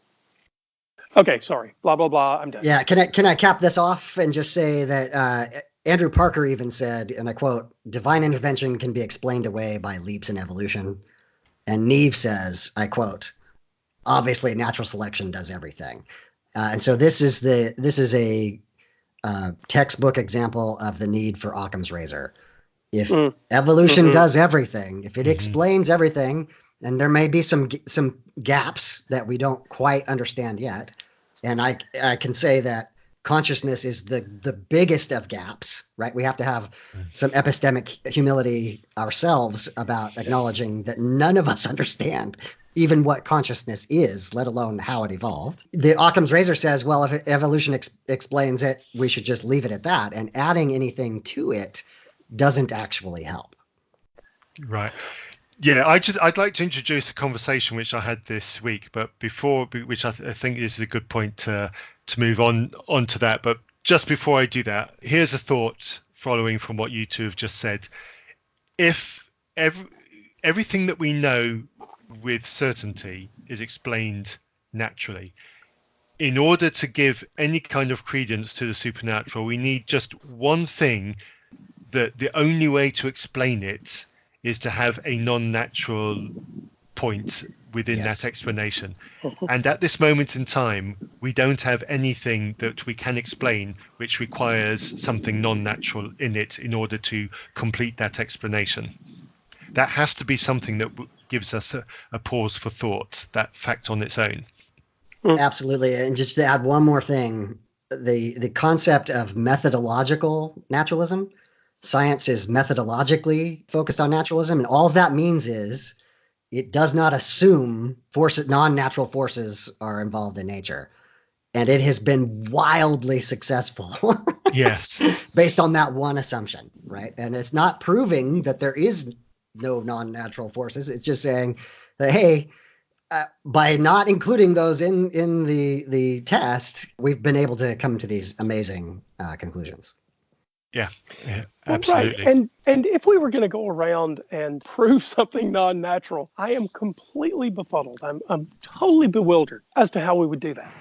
Okay, sorry, blah, blah, blah, I'm done. Yeah, can I cap this off and just say that Andrew Parker even said, and I quote, "Divine intervention can be explained away by leaps in evolution." And Neve says, I quote, "Obviously natural selection does everything." And so this is a textbook example of the need for Occam's razor. If evolution does everything, if it explains everything, and there may be some gaps that we don't quite understand yet, and I can say that consciousness is the biggest of gaps, right? We have to have some epistemic humility ourselves about acknowledging that none of us understand even what consciousness is, let alone how it evolved. The Occam's razor says, well, if evolution explains it, we should just leave it at that, and adding anything to it doesn't actually help. Right. Yeah, I'd like to introduce a conversation which I had this week, but before, which I think is a good point to move on to that. But just before I do that, here's a thought following from what you two have just said. If everything that we know with certainty is explained naturally, in order to give any kind of credence to the supernatural, we need just one thing, that the only way to explain it is to have a non-natural point within that explanation. And at this moment in time, we don't have anything that we can explain which requires something non-natural in it in order to complete that explanation. That has to be something that gives us a pause for thought, that fact on its own. Absolutely. And just to add one more thing, the concept of methodological naturalism, science is methodologically focused on naturalism, and all that means is it does not assume non-natural forces are involved in nature. And it has been wildly successful. Yes. Based on that one assumption, right? And it's not proving that there is no non-natural forces. It's just saying that, hey, by not including those in the test, we've been able to come to these amazing conclusions. Yeah, absolutely. Right. And if we were going to go around and prove something non-natural, I am completely befuddled. I'm totally bewildered as to how we would do that.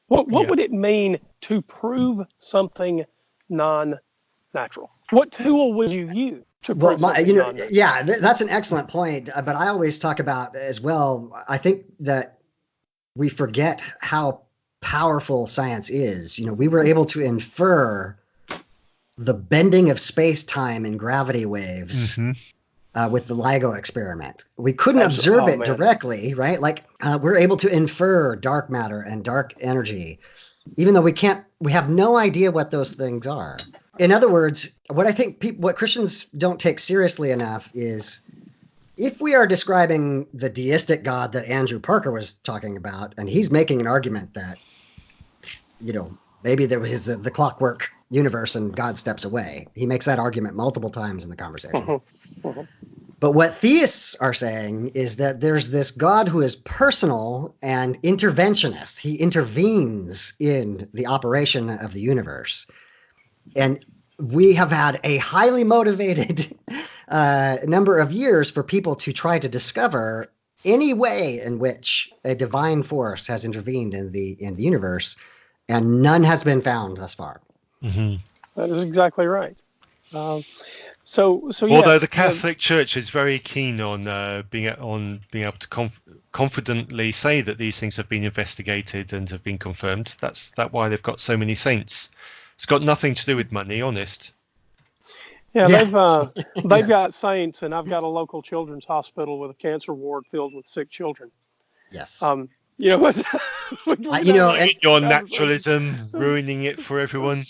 What would it mean to prove something non-natural? What tool would you use to prove something non-natural? Yeah, that's an excellent point. But I always talk about as well, I think that we forget how powerful science is. We were able to infer the bending of space-time in gravity waves with the LIGO experiment. We couldn't observe it directly, right? Like we're able to infer dark matter and dark energy, even though we have no idea what those things are. In other words, what I think what Christians don't take seriously enough is, if we are describing the deistic God that Andrew Parker was talking about, and he's making an argument that, maybe there was the clockwork universe and God steps away. He makes that argument multiple times in the conversation. But what theists are saying is that there's this God who is personal and interventionist. He intervenes in the operation of the universe. And we have had a highly motivated number of years for people to try to discover any way in which a divine force has intervened in the universe, and none has been found thus far. That is exactly right. So although the Catholic Church is very keen on being able to confidently say that these things have been investigated and have been confirmed, that's why they've got so many saints. It's got nothing to do with money, honest. Yeah, they've got saints, and I've got a local children's hospital with a cancer ward filled with sick children. Yes. Your naturalism ruining it for everyone.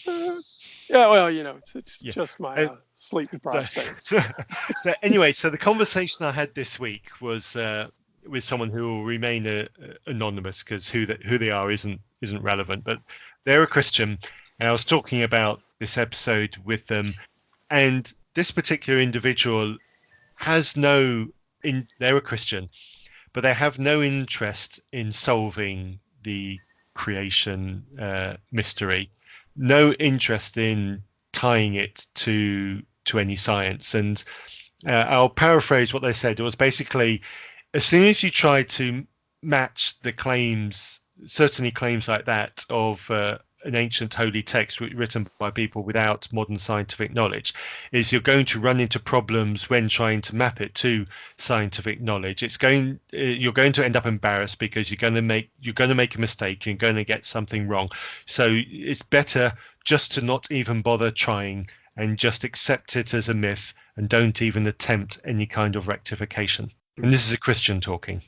Yeah, well, it's just my sleep-deprived state. So anyway, so the conversation I had this week was with someone who will remain anonymous, because who they are isn't relevant. But they're a Christian, and I was talking about this episode with them, and this particular individual they're a Christian, but they have no interest in solving the creation mystery, no interest in tying it to any science. And I'll paraphrase what they said. It was basically, as soon as you try to match the claims, certainly claims like that of an ancient holy text written by people without modern scientific knowledge, is you're going to run into problems when trying to map it to scientific knowledge. You're going to end up embarrassed because you're going to make a mistake. You're going to get something wrong. So it's better just to not even bother trying and just accept it as a myth and don't even attempt any kind of rectification. And this is a Christian talking.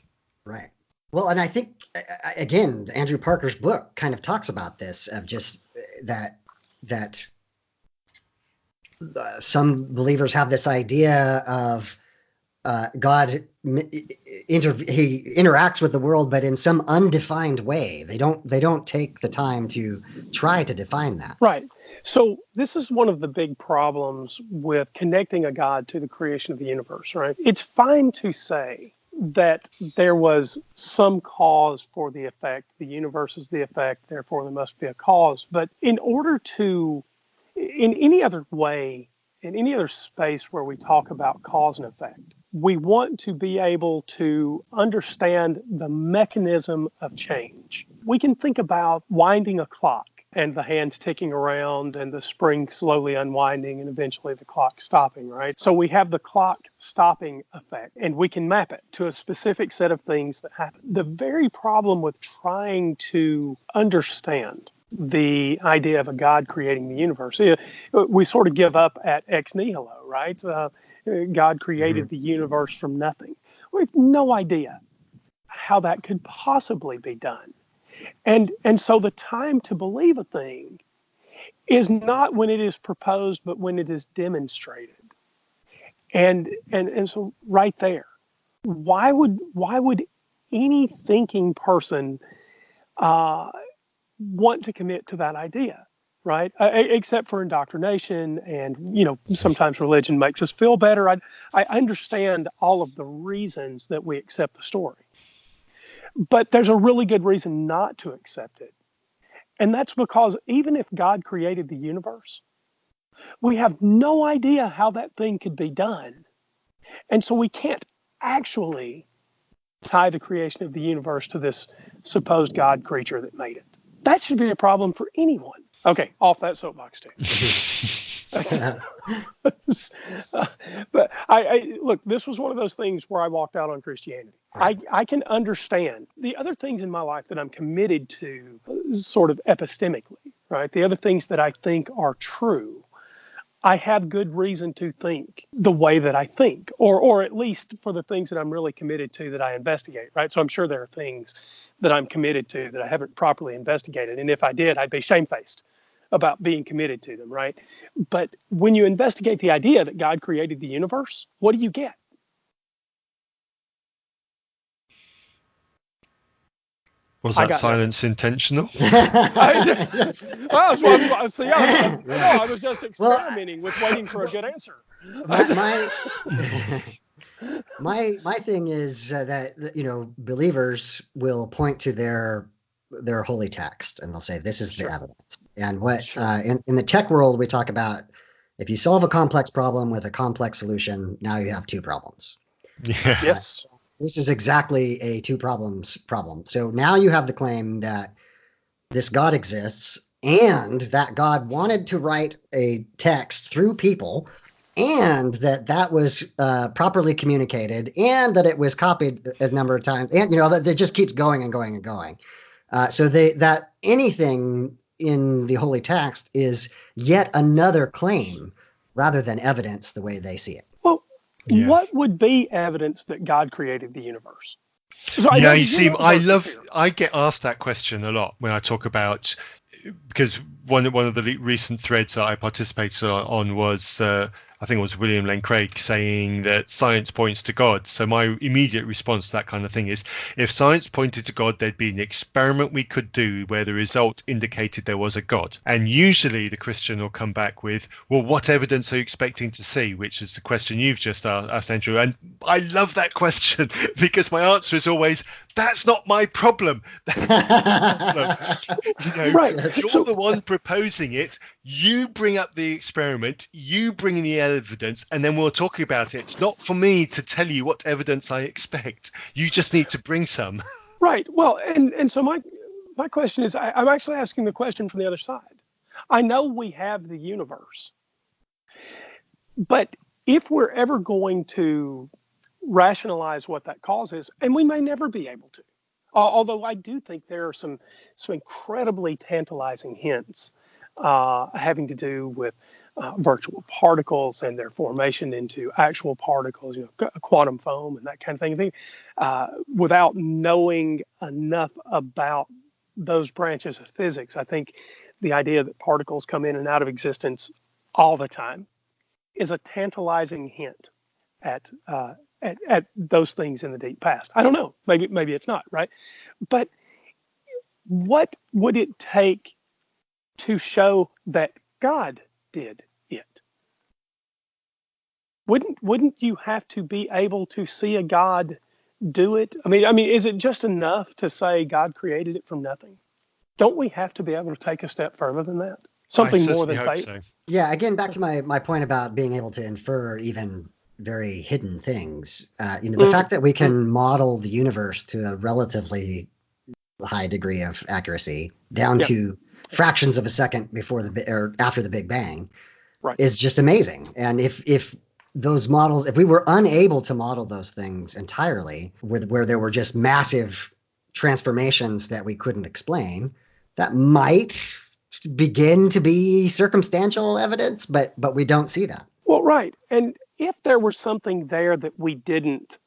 Right. Well, and I think, again, Andrew Parker's book kind of talks about this, of just that some believers have this idea of God, he interacts with the world, but in some undefined way. They don't take the time to try to define that. Right. So this is one of the big problems with connecting a God to the creation of the universe, right? It's fine to say that there was some cause for the effect. The universe is the effect, therefore there must be a cause. But in order to, in any other way, in any other space where we talk about cause and effect, we want to be able to understand the mechanism of change. We can think about winding a clock and the hands ticking around and the spring slowly unwinding and eventually the clock stopping, right? So we have the clock stopping effect, and we can map it to a specific set of things that happen. The very problem with trying to understand the idea of a God creating the universe, we sort of give up at ex nihilo, right? God created the universe from nothing. We have no idea how that could possibly be done. And so the time to believe a thing is not when it is proposed, but when it is demonstrated. And so right there, why would any thinking person want to commit to that idea, right? Except for indoctrination, and sometimes religion makes us feel better. I understand all of the reasons that we accept the story, but there's a really good reason not to accept it, and that's because even if God created the universe, we have no idea how that thing could be done, and so we can't actually tie the creation of the universe to this supposed God creature that made it. That should be a problem for anyone. Okay, off that soapbox too. But I look, this was one of those things where I walked out on Christianity. I can understand the other things in my life that I'm committed to sort of epistemically, right? The other things that I think are true. I have good reason to think the way that I think, or at least for the things that I'm really committed to that I investigate, right? So I'm sure there are things that I'm committed to that I haven't properly investigated. And if I did, I'd be shamefaced about being committed to them, right? But when you investigate the idea that God created the universe, what do you get? Was that silence intentional? I was just experimenting with waiting for a good answer. My thing is that believers will point to their holy text and they'll say this is the evidence. And what in the tech world we talk about, if you solve a complex problem with a complex solution, now you have two problems. Yeah. Yes. This is exactly a two problems problem. So now you have the claim that this God exists and that God wanted to write a text through people, and that was properly communicated, and that it was copied a number of times, and that it just keeps going and going and going. So that anything in the holy text is yet another claim rather than evidence the way they see it. Well, what would be evidence that God created the universe? So I get asked that question a lot when I talk about, because one of the recent threads that I participated on was I think it was William Lane Craig saying that science points to God. So my immediate response to that kind of thing is, if science pointed to God, there'd be an experiment we could do where the result indicated there was a God. And usually the Christian will come back with, well, what evidence are you expecting to see? Which is the question you've just asked, Andrew. And I love that question because my answer is always, that's not my problem. Right. You're the one proposing it. You bring up the experiment, you bring in the evidence, and then we'll talk about it. It's not for me to tell you what evidence I expect. You just need to bring some. Right. Well, and so my question is, I'm actually asking the question from the other side. I know we have the universe, but if we're ever going to rationalize what that cause is, and we may never be able to, although I do think there are some incredibly tantalizing hints having to do with virtual particles and their formation into actual particles, quantum foam and that kind of thing. Without knowing enough about those branches of physics, I think the idea that particles come in and out of existence all the time is a tantalizing hint at those things in the deep past. I don't know. Maybe it's not, right? But what would it take to show that God did it? Wouldn't you have to be able to see a God do it? I mean, is it just enough to say God created it from nothing? Don't we have to be able to take a step further than that? something more than hope faith. so. Yeah, again, back to my point about being able to infer even very hidden things. The fact that we can model the universe to a relatively high degree of accuracy, down to fractions of a second before or after the Big Bang, is just amazing. And if those models, if we were unable to model those things entirely, where there were just massive transformations that we couldn't explain, that might begin to be circumstantial evidence, but we don't see that. Well, right. And if there was something there that we didn't,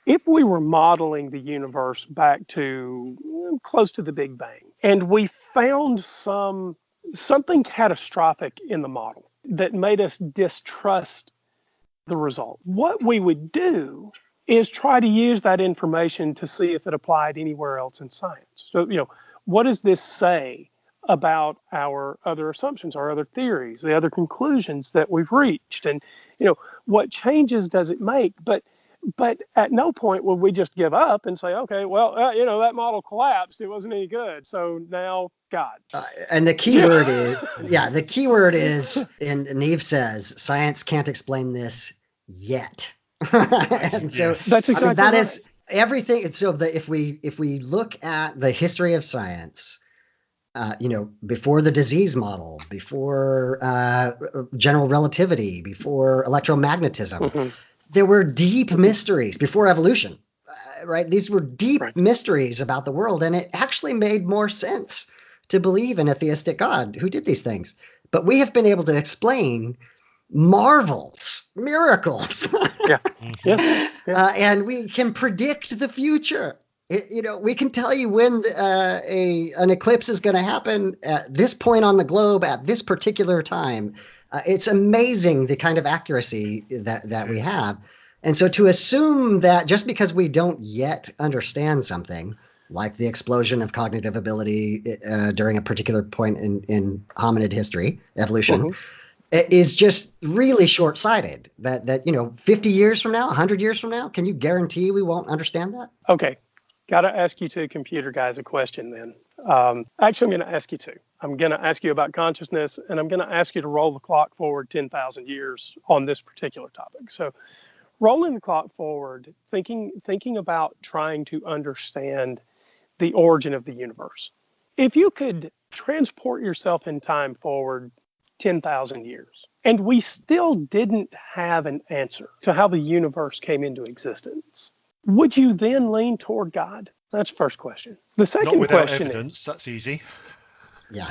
if we were modeling the universe back to close to the Big Bang, and we found something catastrophic in the model that made us distrust the result, what we would do is try to use that information to see if it applied anywhere else in science. So, what does this say about our other assumptions, our other theories, the other conclusions that we've reached? And, what changes does it make? But at no point would we just give up and say, okay, well, that model collapsed. It wasn't any good. So now God. And the key word is, the key word is, and Neve says, science can't explain this yet. And so that's exactly that right. is everything. So if we look at the history of science, before the disease model, before general relativity, before electromagnetism, there were deep mysteries before evolution, right? These were deep mysteries about the world, and it actually made more sense to believe in a theistic God who did these things. But we have been able to explain marvels, miracles, and we can predict the future. We can tell you when an eclipse is going to happen at this point on the globe at this particular time. It's amazing the kind of accuracy that we have. And so to assume that just because we don't yet understand something, like the explosion of cognitive ability during a particular point in hominid history, evolution, is just really short-sighted. That 50 years from now, 100 years from now, can you guarantee we won't understand that? Okay. Got to ask you two computer guys a question then. Actually, I'm going to ask you two. I'm going to ask you about consciousness, and I'm going to ask you to roll the clock forward 10,000 years on this particular topic. So rolling the clock forward, thinking about trying to understand the origin of the universe. If you could transport yourself in time forward 10,000 years, and we still didn't have an answer to how the universe came into existence, would you then lean toward God? That's the first question. The second Not without question evidence. That's easy. Yeah.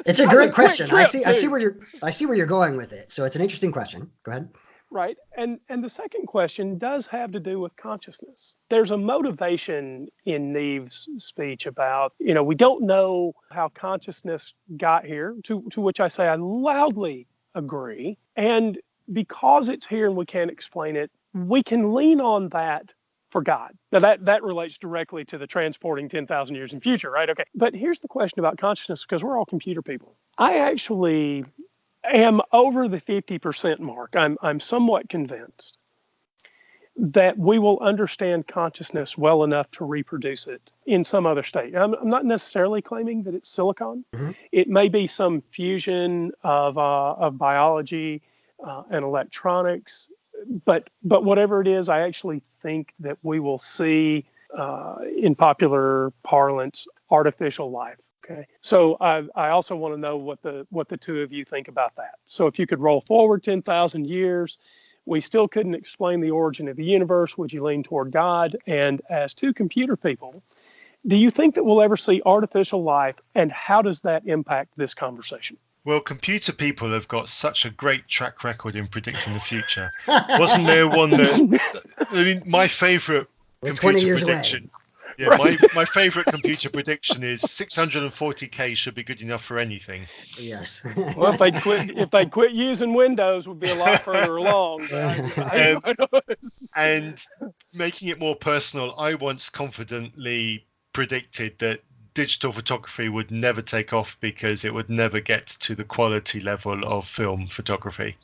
It's a great question. I see where you're going with it. So it's an interesting question. Go ahead. Right. And the second question does have to do with consciousness. There's a motivation in Neve's speech about, we don't know how consciousness got here, to which I say I loudly agree. And because it's here and we can't explain it, we can lean on that for God. Now that relates directly to the transporting 10,000 years in future, right? Okay. But here's the question about consciousness, because we're all computer people. I actually am over the 50% mark. I'm somewhat convinced that we will understand consciousness well enough to reproduce it in some other state. I'm not necessarily claiming that it's silicon. It may be some fusion of biology and electronics. But whatever it is, I actually think that we will see, in popular parlance, artificial life. Okay. So I also want to know what the two of you think about that. So if you could roll forward 10,000 years, we still couldn't explain the origin of the universe. Would you lean toward God? And as two computer people, do you think that we'll ever see artificial life? And how does that impact this conversation? Well, computer people have got such a great track record in predicting the future. Wasn't there one that, my favorite computer prediction? Yeah, right. my favorite computer prediction is 640K should be good enough for anything. Yes. Well, if they quit using Windows, we'd be a lot further along. And making it more personal, I once confidently predicted that digital photography would never take off because it would never get to the quality level of film photography.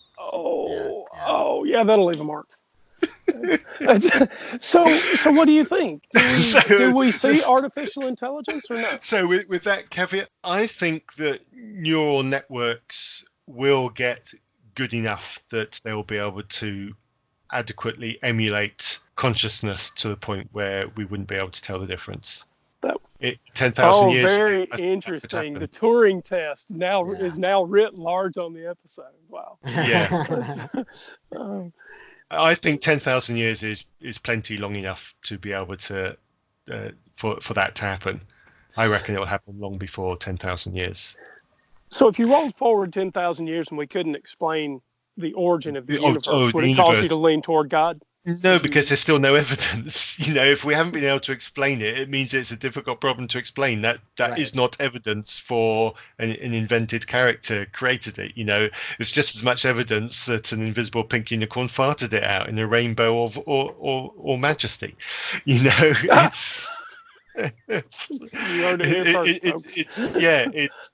Yeah, that'll leave a mark. So what do you think? Do we see artificial intelligence or not? So with that caveat, I think that neural networks will get good enough that they'll be able to adequately emulate consciousness to the point where we wouldn't be able to tell the difference. 10,000 years. Very interesting. The Turing test is now writ large on the episode. Wow. Yeah. I think 10,000 years is plenty long enough to be able to for that to happen. I reckon it will happen long before 10,000 years. So if you rolled forward 10,000 years and we couldn't explain the origin of the universe, would it cause you to lean toward God? No, because there's still no evidence. If we haven't been able to explain it, it means it's a difficult problem to explain. That is not evidence for an invented character created it. It's just as much evidence that an invisible pink unicorn farted it out in a rainbow of or majesty. It's you heard it here first,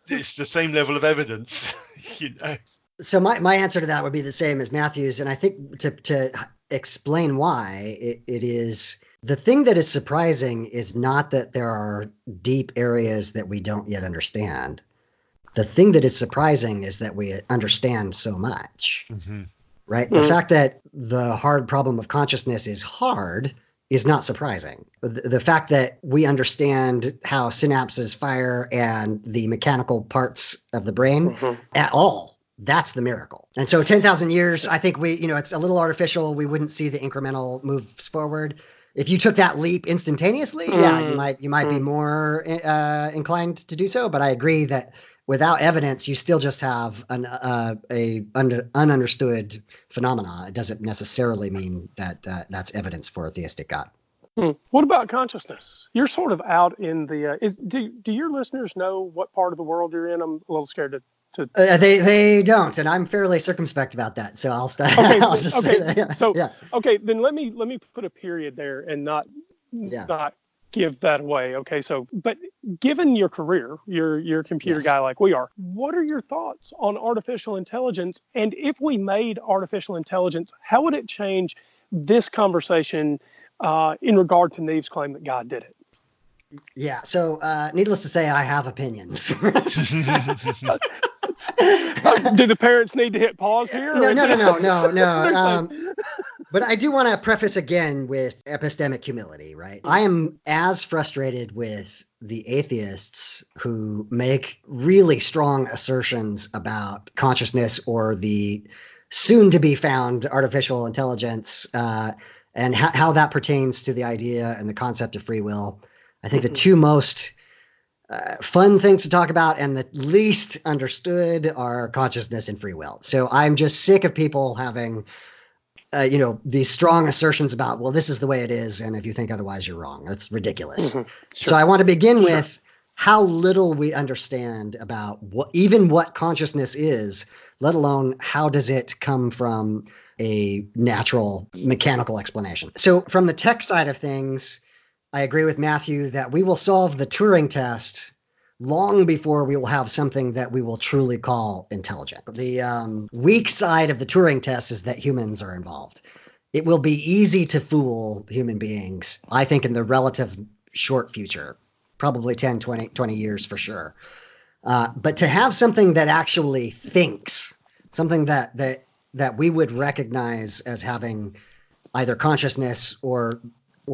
it's the same level of evidence. So my answer to that would be the same as Matthew's, and I think to explain why it is the thing that is surprising is not that there are deep areas that we don't yet understand. The thing that is surprising is that we understand so much, right? The fact that the hard problem of consciousness is hard is not surprising. The fact that we understand how synapses fire and the mechanical parts of the brain at all, that's the miracle. And so 10,000 years, I think it's a little artificial. We wouldn't see the incremental moves forward. If you took that leap instantaneously, you might be more inclined to do so. But I agree that without evidence, you still just have an ununderstood phenomena. It doesn't necessarily mean that that's evidence for a theistic God. What about consciousness? You're sort of out in the. Do your listeners know what part of the world you're in? I'm a little scared to. They don't, and I'm fairly circumspect about that. So I'll start. Okay, I'll just say that. Yeah. So okay, then let me put a period there and not give that away. Okay, so but given your career, you're a computer guy like we are. What are your thoughts on artificial intelligence? And if we made artificial intelligence, how would it change this conversation in regard to Neve's claim that God did it? Yeah. So needless to say, I have opinions. Do the parents need to hit pause here? No. But I do want to preface again with epistemic humility, right? I am as frustrated with the atheists who make really strong assertions about consciousness or the soon-to-be found artificial intelligence and how that pertains to the idea and the concept of free will. I think the two most fun things to talk about and the least understood are consciousness and free will. So I'm just sick of people having, these strong assertions about, well, this is the way it is, and if you think otherwise, you're wrong. That's ridiculous. Sure. So I want to begin with how little we understand about what consciousness is, let alone how does it come from a natural mechanical explanation. So from the tech side of things, I agree with Matthew that we will solve the Turing test long before we will have something that we will truly call intelligent. The weak side of the Turing test is that humans are involved. It will be easy to fool human beings, I think, in the relative short future, probably 10, 20 years for sure. But to have something that actually thinks, something that we would recognize as having either consciousness or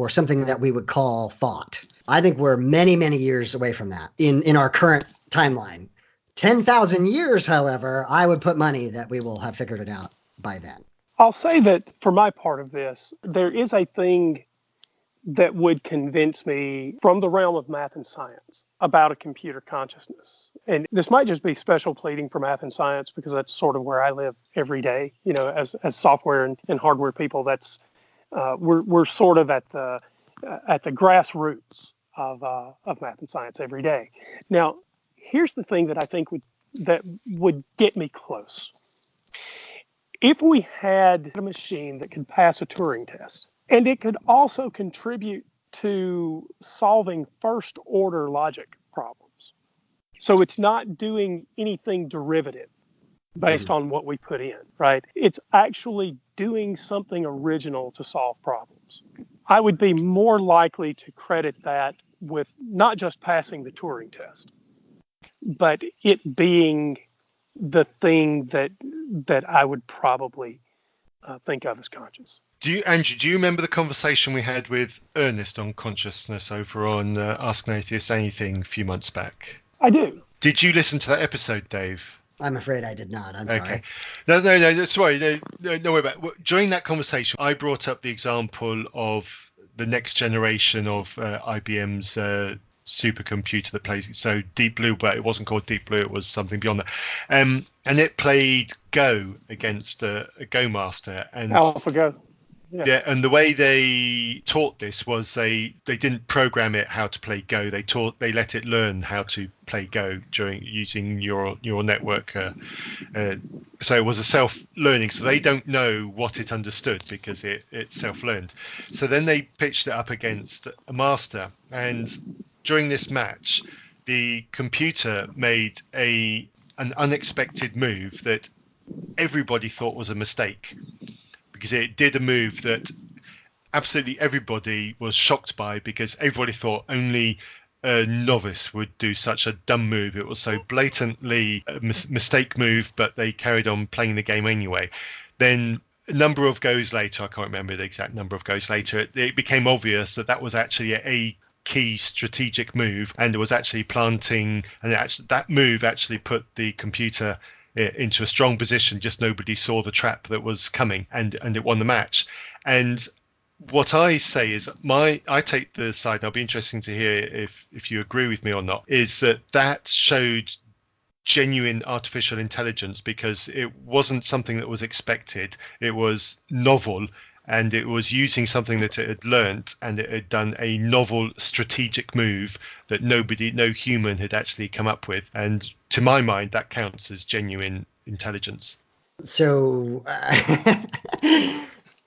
something that we would call thought. I think we're many, many years away from that in our current timeline. 10,000 years, however, I would put money that we will have figured it out by then. I'll say that for my part of this, there is a thing that would convince me from the realm of math and science about a computer consciousness. And this might just be special pleading for math and science because that's sort of where I live every day. As software and hardware people, that's we're sort of at the grassroots of math and science every day. Now, here's the thing that I think would get me close. If we had a machine that could pass a Turing test, and it could also contribute to solving first-order logic problems, so it's not doing anything derivative, based on what we put in, right? It's actually doing something original to solve problems. I would be more likely to credit that with not just passing the Turing test, but it being the thing that I would probably think of as conscious. Andrew, do you remember the conversation we had with Ernest on consciousness over on Ask an Atheist Anything a few months back? I do. Did you listen to that episode, Dave? I'm afraid I did not. I'm sorry. No, sorry. No worry about it. During that conversation, I brought up the example of the next generation of IBM's supercomputer that plays, so Deep Blue, but it wasn't called Deep Blue, it was something beyond that. And it played Go against a Go master. And AlphaGo. Yeah, and the way they taught this was they didn't program it how to play Go. They let it learn how to play Go during using neural network. So it was a self-learning. So they don't know what it understood because it self-learned. So then they pitched it up against a master, and during this match, the computer made an unexpected move that everybody thought was a mistake, because it did a move that absolutely everybody was shocked by, because everybody thought only a novice would do such a dumb move. It was so blatantly a mistake move, but they carried on playing the game anyway. Then a number of goes later, I can't remember the exact number of goes later, it became obvious that was actually a key strategic move, and it was actually planting, and that move actually put the computer into a strong position. Just nobody saw the trap that was coming, and it won the match. And what I say is, I take the side, and I'll be interesting to hear if you agree with me or not, is that showed genuine artificial intelligence, because it wasn't something that was expected. It was novel, and it was using something that it had learnt, and it had done a novel strategic move that no human had actually come up with. And to my mind, that counts as genuine intelligence. So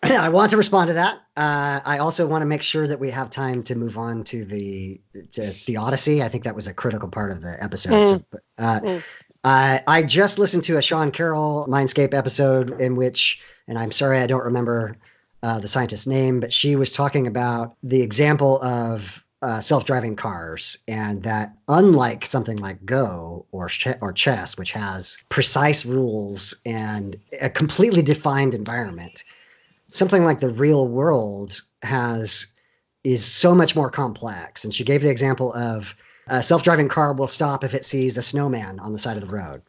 I want to respond to that. I also want to make sure that we have time to move on to the theodicy. I think that was a critical part of the episode. I just listened to a Sean Carroll Mindscape episode in which, and I'm sorry I don't remember the scientist's name, but she was talking about the example of self-driving cars, and that unlike something like Go or chess, which has precise rules and a completely defined environment, something like the real world is so much more complex. And she gave the example of a self-driving car will stop if it sees a snowman on the side of the road,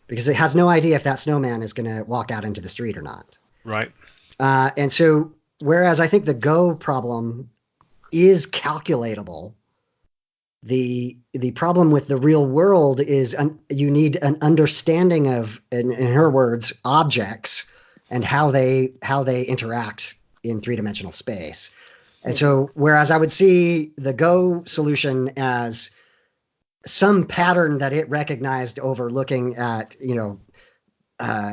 because it has no idea if that snowman is going to walk out into the street or not. Right. And so, whereas I think the Go problem is calculatable, the problem with the real world is you need an understanding of, in her words, objects and how they interact in three-dimensional space. And so, whereas I would see the Go solution as some pattern that it recognized over looking at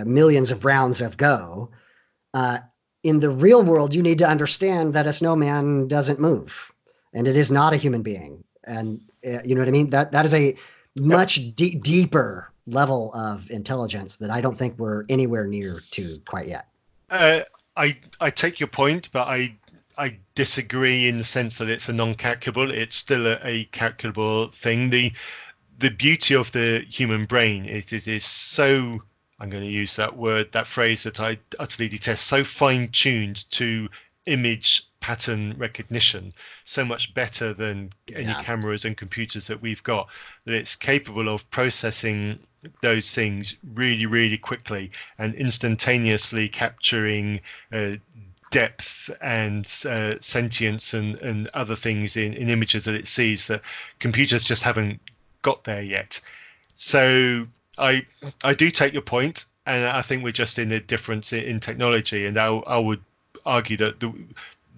millions of rounds of Go. In the real world, you need to understand that a snowman doesn't move, and it is not a human being. And you know what I mean? That is a much deeper level of intelligence that I don't think we're anywhere near to quite yet. I take your point, but I disagree in the sense that it's a non-calculable. It's still a calculable thing. The beauty of the human brain is it is so, I'm going to use that phrase that I utterly detest, so fine-tuned to image pattern recognition, so much better than any cameras and computers that we've got, that it's capable of processing those things really, really quickly and instantaneously capturing depth and sentience and other things in images that it sees that computers just haven't got there yet. So I do take your point, and I think we're just in a difference in technology. And I would argue that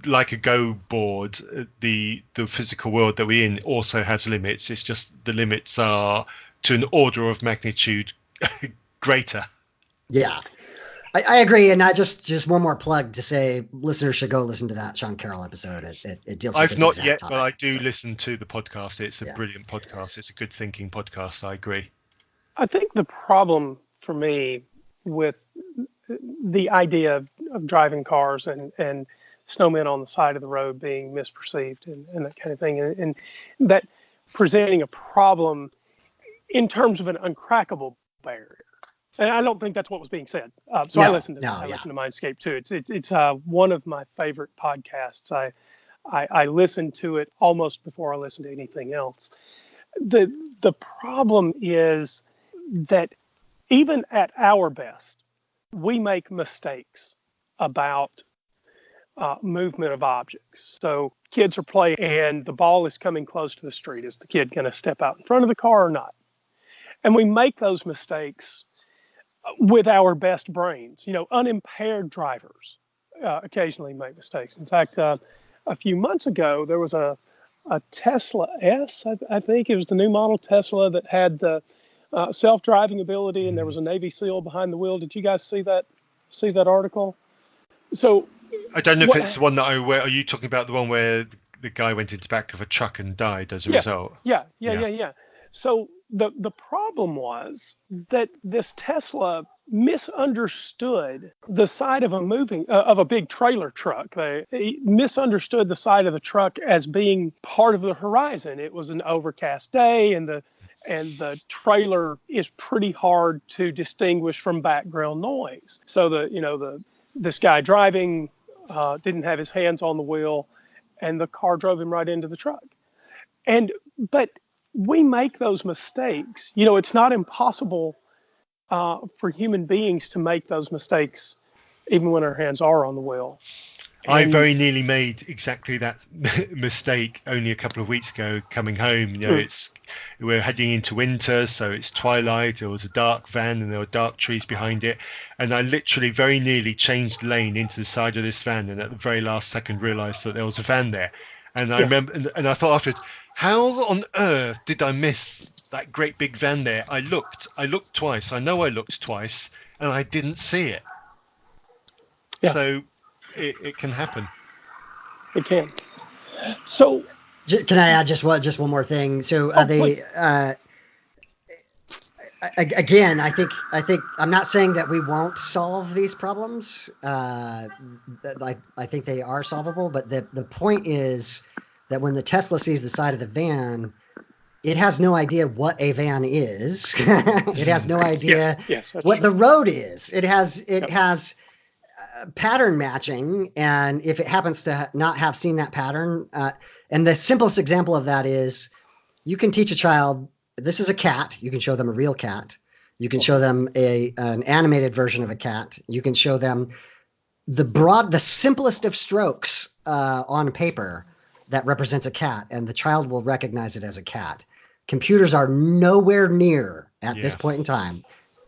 like a Go board, the physical world that we're in also has limits. It's just the limits are to an order of magnitude greater. Yeah, I agree. And I just one more plug to say listeners should go listen to that Sean Carroll episode. It deals with I've this not exact yet, topic, but I do listen to the podcast. It's a brilliant podcast. It's a good thinking podcast. I agree. I think the problem for me with the idea of driving cars and snowmen on the side of the road being misperceived and that kind of thing, and that presenting a problem in terms of an uncrackable barrier. And I don't think that's what was being said. I listened to Mindscape too. It's one of my favorite podcasts. I listen to it almost before I listen to anything else. The problem is that even at our best, we make mistakes about movement of objects. So kids are playing and the ball is coming close to the street. Is the kid going to step out in front of the car or not? And we make those mistakes with our best brains. Unimpaired drivers occasionally make mistakes. In fact, a few months ago, there was a Tesla S, I think it was the new model Tesla that had the self-driving ability, and there was a Navy SEAL behind the wheel. Did you guys see that article? So I don't know if it's the one that are you talking about the one where the guy went into the back of a truck and died as a result? Yeah. So the problem was that this Tesla misunderstood the side of a big trailer truck. They misunderstood the side of the truck as being part of the horizon. It was an overcast day, and the trailer is pretty hard to distinguish from background noise. So this guy driving didn't have his hands on the wheel, and the car drove him right into the truck. But we make those mistakes. It's not impossible for human beings to make those mistakes, even when our hands are on the wheel. I very nearly made exactly that mistake only a couple of weeks ago coming home. We're heading into winter, so it's twilight. It was a dark van and there were dark trees behind it. And I literally very nearly changed lane into the side of this van, and at the very last second realized that there was a van there. And I remember, and I thought afterwards, how on earth did I miss that great big van there? I looked twice. I know I looked twice, and I didn't see it. Yeah. So it can happen. It can. So can I add just one more thing? So again, I think I'm not saying that we won't solve these problems. I think they are solvable, but the point is that when the Tesla sees the side of the van, it has no idea what a van is. It has no idea what the road is. It has pattern matching, and if it happens to not have seen that pattern, and the simplest example of that is, you can teach a child, this is a cat. You can show them a real cat. You can show them an animated version of a cat. You can show them the simplest of strokes on paper that represents a cat, and the child will recognize it as a cat. Computers are nowhere near at this point in time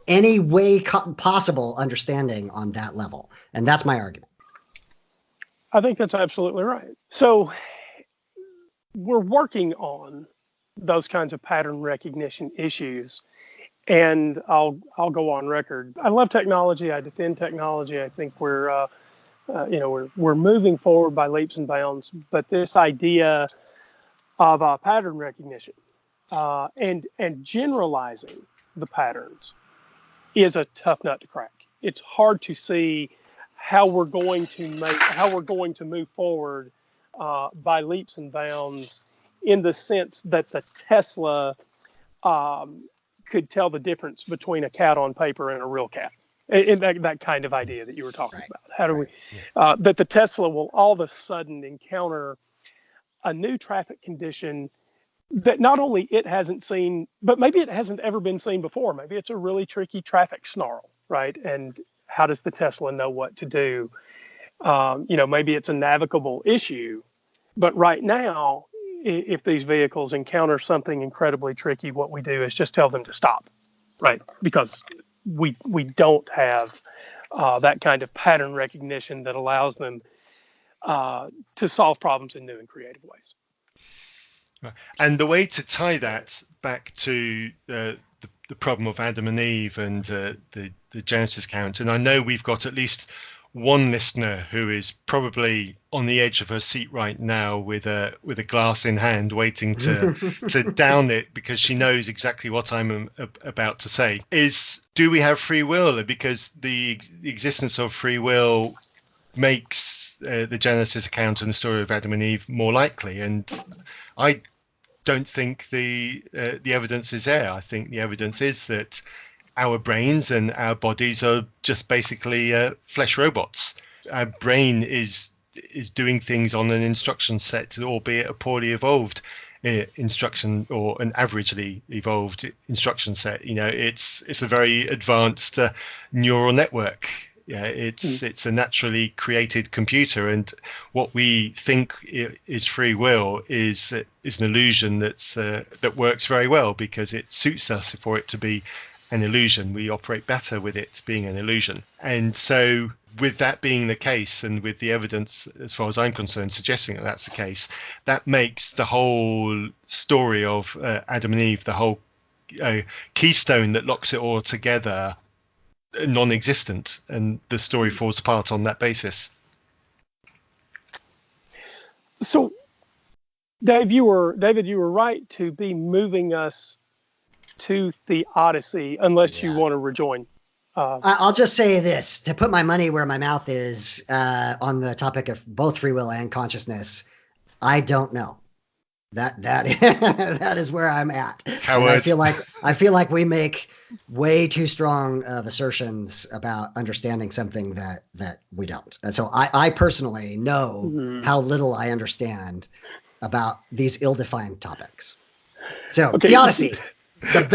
any way possible understanding on that level, and that's my argument. I think that's absolutely right. So we're working on those kinds of pattern recognition issues, and I'll go on record. I love technology. I defend technology. I think we're moving forward by leaps and bounds. But this idea of pattern recognition and generalizing the patterns is a tough nut to crack. It's hard to see how we're going to move forward by leaps and bounds, in the sense that the Tesla could tell the difference between a cat on paper and a real cat. And that kind of idea that you were talking about. How do we, that the Tesla will all of a sudden encounter a new traffic condition that not only it hasn't seen, but maybe it hasn't ever been seen before. Maybe it's a really tricky traffic snarl, right? And how does the Tesla know what to do? Maybe it's a navigable issue, but right now, if these vehicles encounter something incredibly tricky, what we do is just tell them to stop, right? Because we don't have that kind of pattern recognition that allows them to solve problems in new and creative ways. And the way to tie that back to the problem of Adam and Eve and the Genesis account, and I know we've got at least one listener who is probably on the edge of her seat right now with a glass in hand, waiting to down it because she knows exactly what I'm about to say, is, do we have free will? Because the existence of free will makes the Genesis account and the story of Adam and Eve more likely. And I don't think the evidence is there. I think the evidence is that our brains and our bodies are just basically flesh robots. Our brain is doing things on an instruction set, albeit a poorly evolved instruction or an averagely evolved instruction set. You know, it's a very advanced neural network. Yeah, it's a naturally created computer, and what we think is free will is an illusion that works very well because it suits us for it to be an illusion. We operate better with it being an illusion. And so with that being the case, and with the evidence, as far as I'm concerned, suggesting that that's the case, that makes the whole story of Adam and Eve, the whole keystone that locks it all together, non-existent, and the story falls apart on that basis. So, David, you were right to be moving us to theodicy, unless you want to rejoin. I'll just say this, to put my money where my mouth is on the topic of both free will and consciousness. I don't know. That is where I'm at. I feel like we make way too strong of assertions about understanding something that we don't. And so I personally know how little I understand about these ill-defined topics. So theodicy. The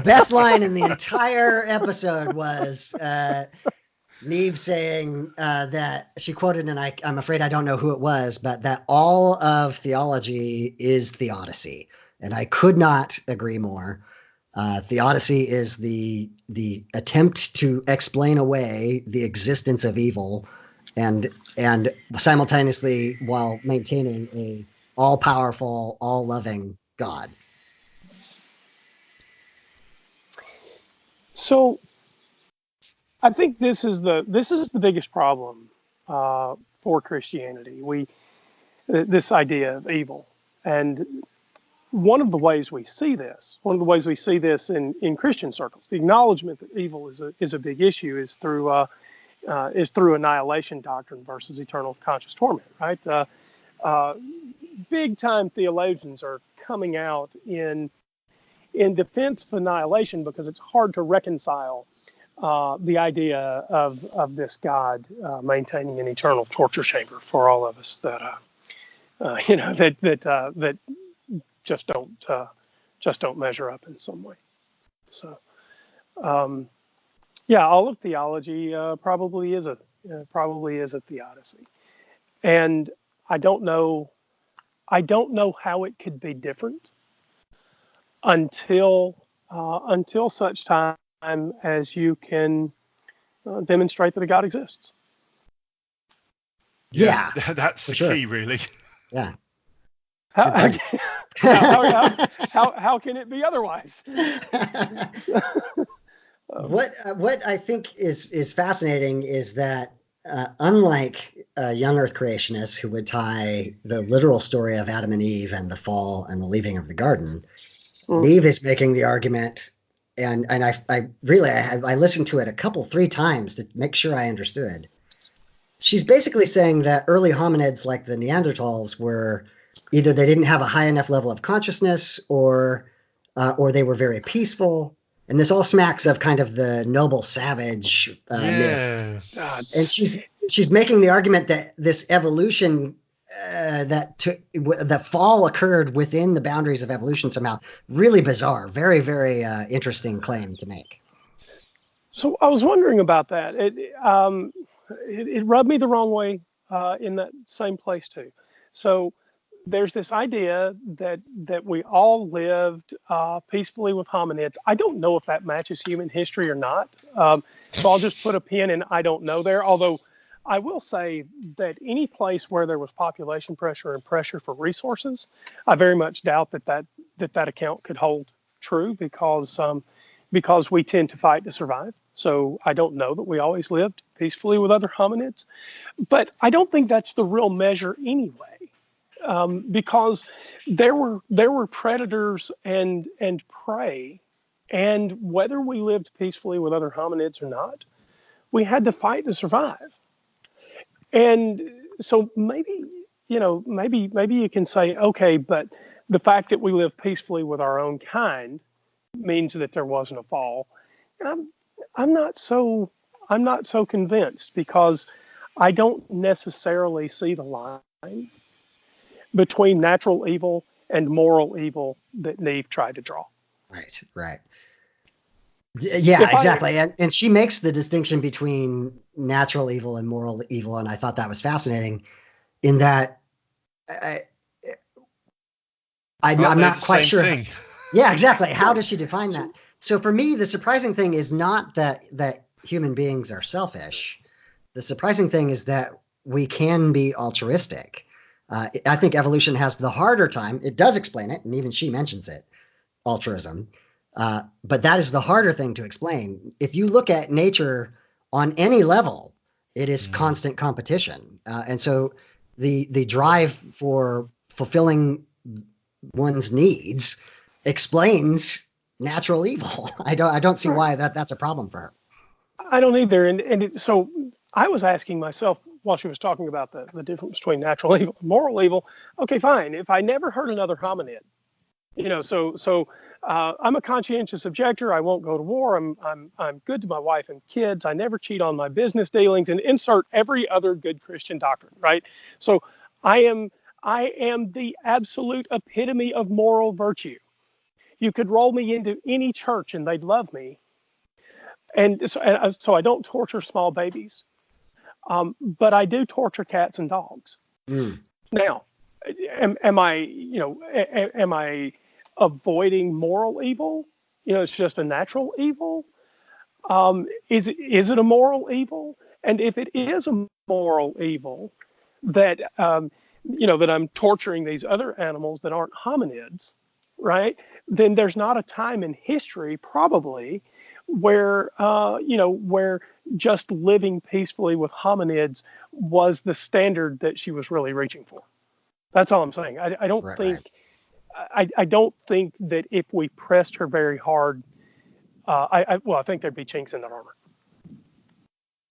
best line in the entire episode was Neve saying that she quoted, and I'm afraid I don't know who it was, but that all of theology is theodicy. And I could not agree more. Theodicy is the attempt to explain away the existence of evil and simultaneously while maintaining a all-powerful, all-loving God. So, I think this is the biggest problem for Christianity. This idea of evil, and one of the ways we see this in Christian circles, the acknowledgement that evil is a big issue is through annihilation doctrine versus eternal conscious torment. Right, big time theologians are coming out in defense of annihilation because it's hard to reconcile the idea of this God maintaining an eternal torture chamber for all of us that just don't measure up in some way. So all of theology probably is a theodicy, and I don't know how it could be different until such time as you can demonstrate that a God exists. Yeah, that's the key, really. Yeah. How can it be otherwise? What I think is fascinating is that unlike young Earth creationists who would tie the literal story of Adam and Eve and the fall and the leaving of the garden, Neve is making the argument, and I listened to it 3 times to make sure I understood. She's basically saying that early hominids like the Neanderthals were either they didn't have a high enough level of consciousness or they were very peaceful. And this all smacks of kind of the noble savage myth. And she's making the argument that this evolution, the fall occurred within the boundaries of evolution somehow. Really bizarre. Very, very interesting claim to make. So I was wondering about that. It rubbed me the wrong way in that same place too. So there's this idea that we all lived peacefully with hominids. I don't know if that matches human history or not. So I'll just put a pin in I don't know there. Although I will say that any place where there was population pressure and pressure for resources, I very much doubt that account could hold true because because we tend to fight to survive. So I don't know that we always lived peacefully with other hominids, but I don't think that's the real measure anyway, because there were predators and prey, and whether we lived peacefully with other hominids or not, we had to fight to survive. And so maybe you can say, okay, but the fact that we live peacefully with our own kind means that there wasn't a fall. And I'm not so convinced, because I don't necessarily see the line between natural evil and moral evil that Neve tried to draw. Right. Yeah, exactly. And she makes the distinction between natural evil and moral evil, and I thought that was fascinating in that I'm not quite sure. Yeah, exactly. How does she define that? So for me, the surprising thing is not that human beings are selfish. The surprising thing is that we can be altruistic. I think evolution has the harder time. It does explain it, and even she mentions it, altruism. But that is the harder thing to explain. If you look at nature on any level, it is constant competition. And so the drive for fulfilling one's needs explains natural evil. I don't see why that's a problem for her. I don't either. So I was asking myself while she was talking about the difference between natural evil and moral evil. Okay, fine. If I never hurt another hominid, so I'm a conscientious objector. I won't go to war. I'm good to my wife and kids. I never cheat on my business dealings, and insert every other good Christian doctrine, right? So I am the absolute epitome of moral virtue. You could roll me into any church and they'd love me. And so I don't torture small babies, but I do torture cats and dogs. Now, am I avoiding moral evil? It's just a natural evil. Is it a moral evil? And if it is a moral evil, that that I'm torturing these other animals that aren't hominids, right? Then there's not a time in history, probably, where where just living peacefully with hominids was the standard that she was really reaching for. That's all I'm saying. I don't think. Right. I don't think that if we pressed her very hard, I think there'd be chinks in the armor.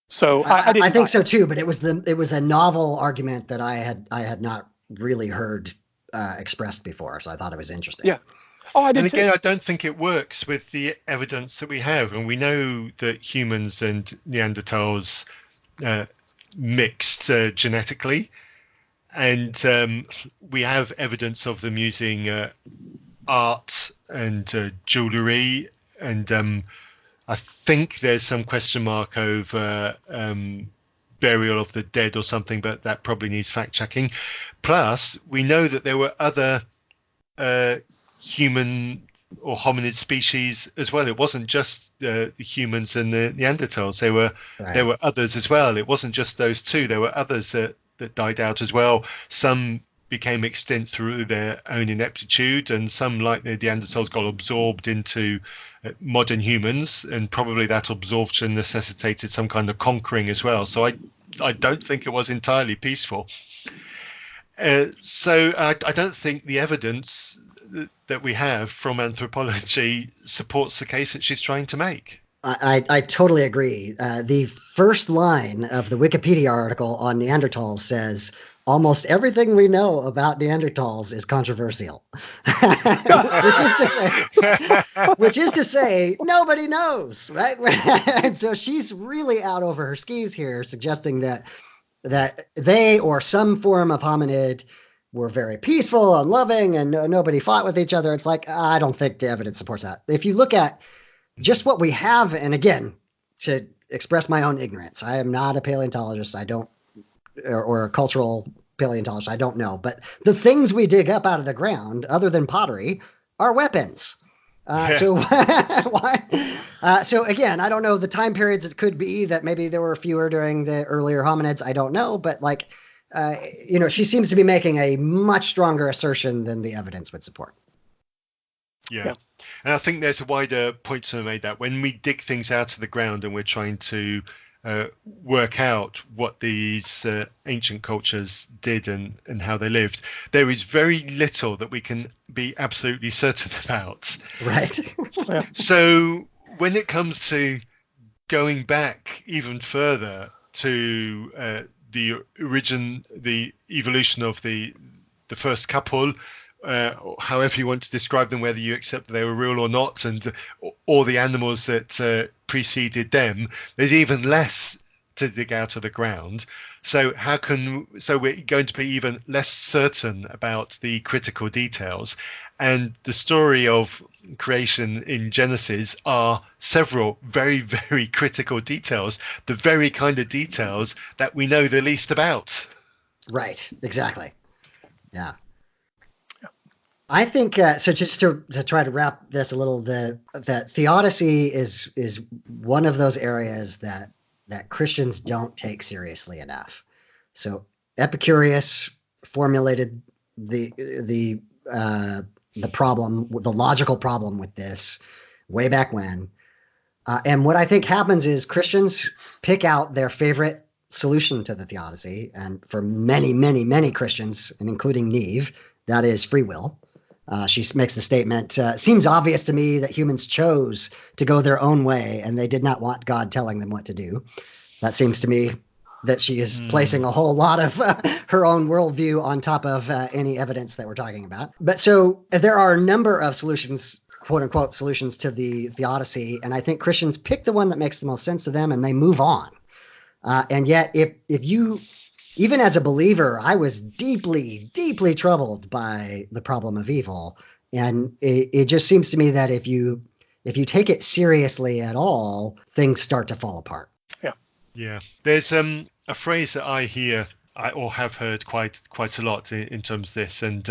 So I think so too. But it was a novel argument that I had not really heard expressed before. So I thought it was interesting. Yeah. Oh, I did. And again, I don't think it works with the evidence that we have, and we know that humans and Neanderthals mixed genetically. And we have evidence of them using art and jewellery. And I think there's some question mark over burial of the dead or something, but that probably needs fact-checking. Plus, we know that there were other human or hominid species as well. It wasn't just the humans and the Neanderthals. There were others as well. It wasn't just those two. There were others that died out as well. Some became extinct through their own ineptitude, and some, like the Neanderthals, got absorbed into modern humans, and probably that absorption necessitated some kind of conquering as well. So I don't think it was entirely peaceful. So I don't think the evidence that we have from anthropology supports the case that she's trying to make. I totally agree. The first line of the Wikipedia article on Neanderthals says, almost everything we know about Neanderthals is controversial, which is to say nobody knows, right? And so she's really out over her skis here, suggesting that they or some form of hominid were very peaceful and loving and nobody fought with each other. It's like, I don't think the evidence supports that. If you look at just what we have, and again, to express my own ignorance, I am not a paleontologist. I don't, or a cultural paleontologist. I don't know. But the things we dig up out of the ground, other than pottery, are weapons. So why? So again, I don't know the time periods. It could be that maybe there were fewer during the earlier hominids. I don't know. But she seems to be making a much stronger assertion than the evidence would support. Yeah. And I think there's a wider point to be made that when we dig things out of the ground and we're trying to work out what these ancient cultures did and how they lived, there is very little that we can be absolutely certain about. Right. So when it comes to going back even further to the evolution of the first couple, however you want to describe them, whether you accept that they were real or not, and all the animals that preceded them, there's even less to dig out of the ground. So we're going to be even less certain about the critical details. And the story of creation in Genesis are several very, very critical details, the very kind of details that we know the least about. Right, exactly. Yeah. I think so. Just to try to wrap this a little, that theodicy is one of those areas that Christians don't take seriously enough. So Epicurus formulated the problem, the logical problem with this way back when, and what I think happens is Christians pick out their favorite solution to the theodicy, and for many, many, many Christians, and including Neve, that is free will. She makes the statement, seems obvious to me that humans chose to go their own way and they did not want God telling them what to do. That seems to me that she is placing a whole lot of her own worldview on top of any evidence that we're talking about. But so there are a number of solutions, quote unquote, solutions to the theodicy. And I think Christians pick the one that makes the most sense to them and they move on. And yet if you, even as a believer, I was deeply, deeply troubled by the problem of evil. And it just seems to me that if you take it seriously at all, things start to fall apart. Yeah. There's a phrase that I hear or have heard quite a lot in terms of this, and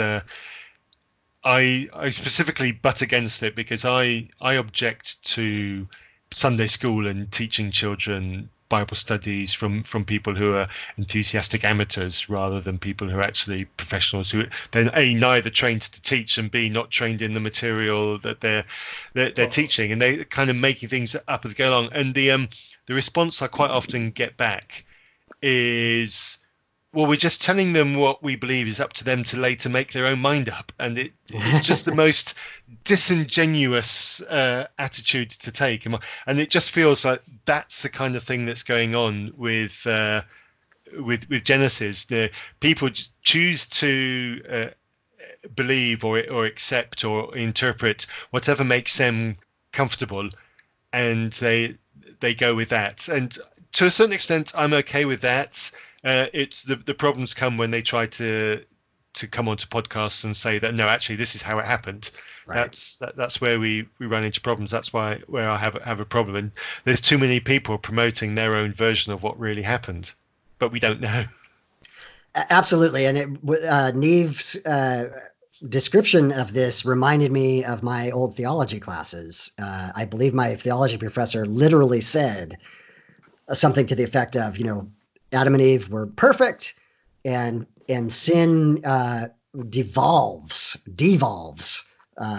I specifically butt against it because I object to Sunday school and teaching children Bible studies from people who are enthusiastic amateurs rather than people who are actually professionals who then A, neither trained to teach, and B, not trained in the material that they're teaching, and they're kind of making things up as they go along. And the response I quite often get back is, well, we're just telling them what we believe is up to them to later make their own mind up. And it's just the most disingenuous attitude to take. And it just feels like that's the kind of thing that's going on with Genesis. People just choose to believe or accept or interpret whatever makes them comfortable, and they go with that. And to a certain extent, I'm okay with that. It's the problems come when they try to come onto podcasts and say that no, actually this is how it happened. Right. That's where we run into problems. That's where I have a problem. And there's too many people promoting their own version of what really happened, but we don't know. Absolutely, and Neve's description of this reminded me of my old theology classes. I believe my theology professor literally said something to the effect of, Adam and Eve were perfect, and sin devolves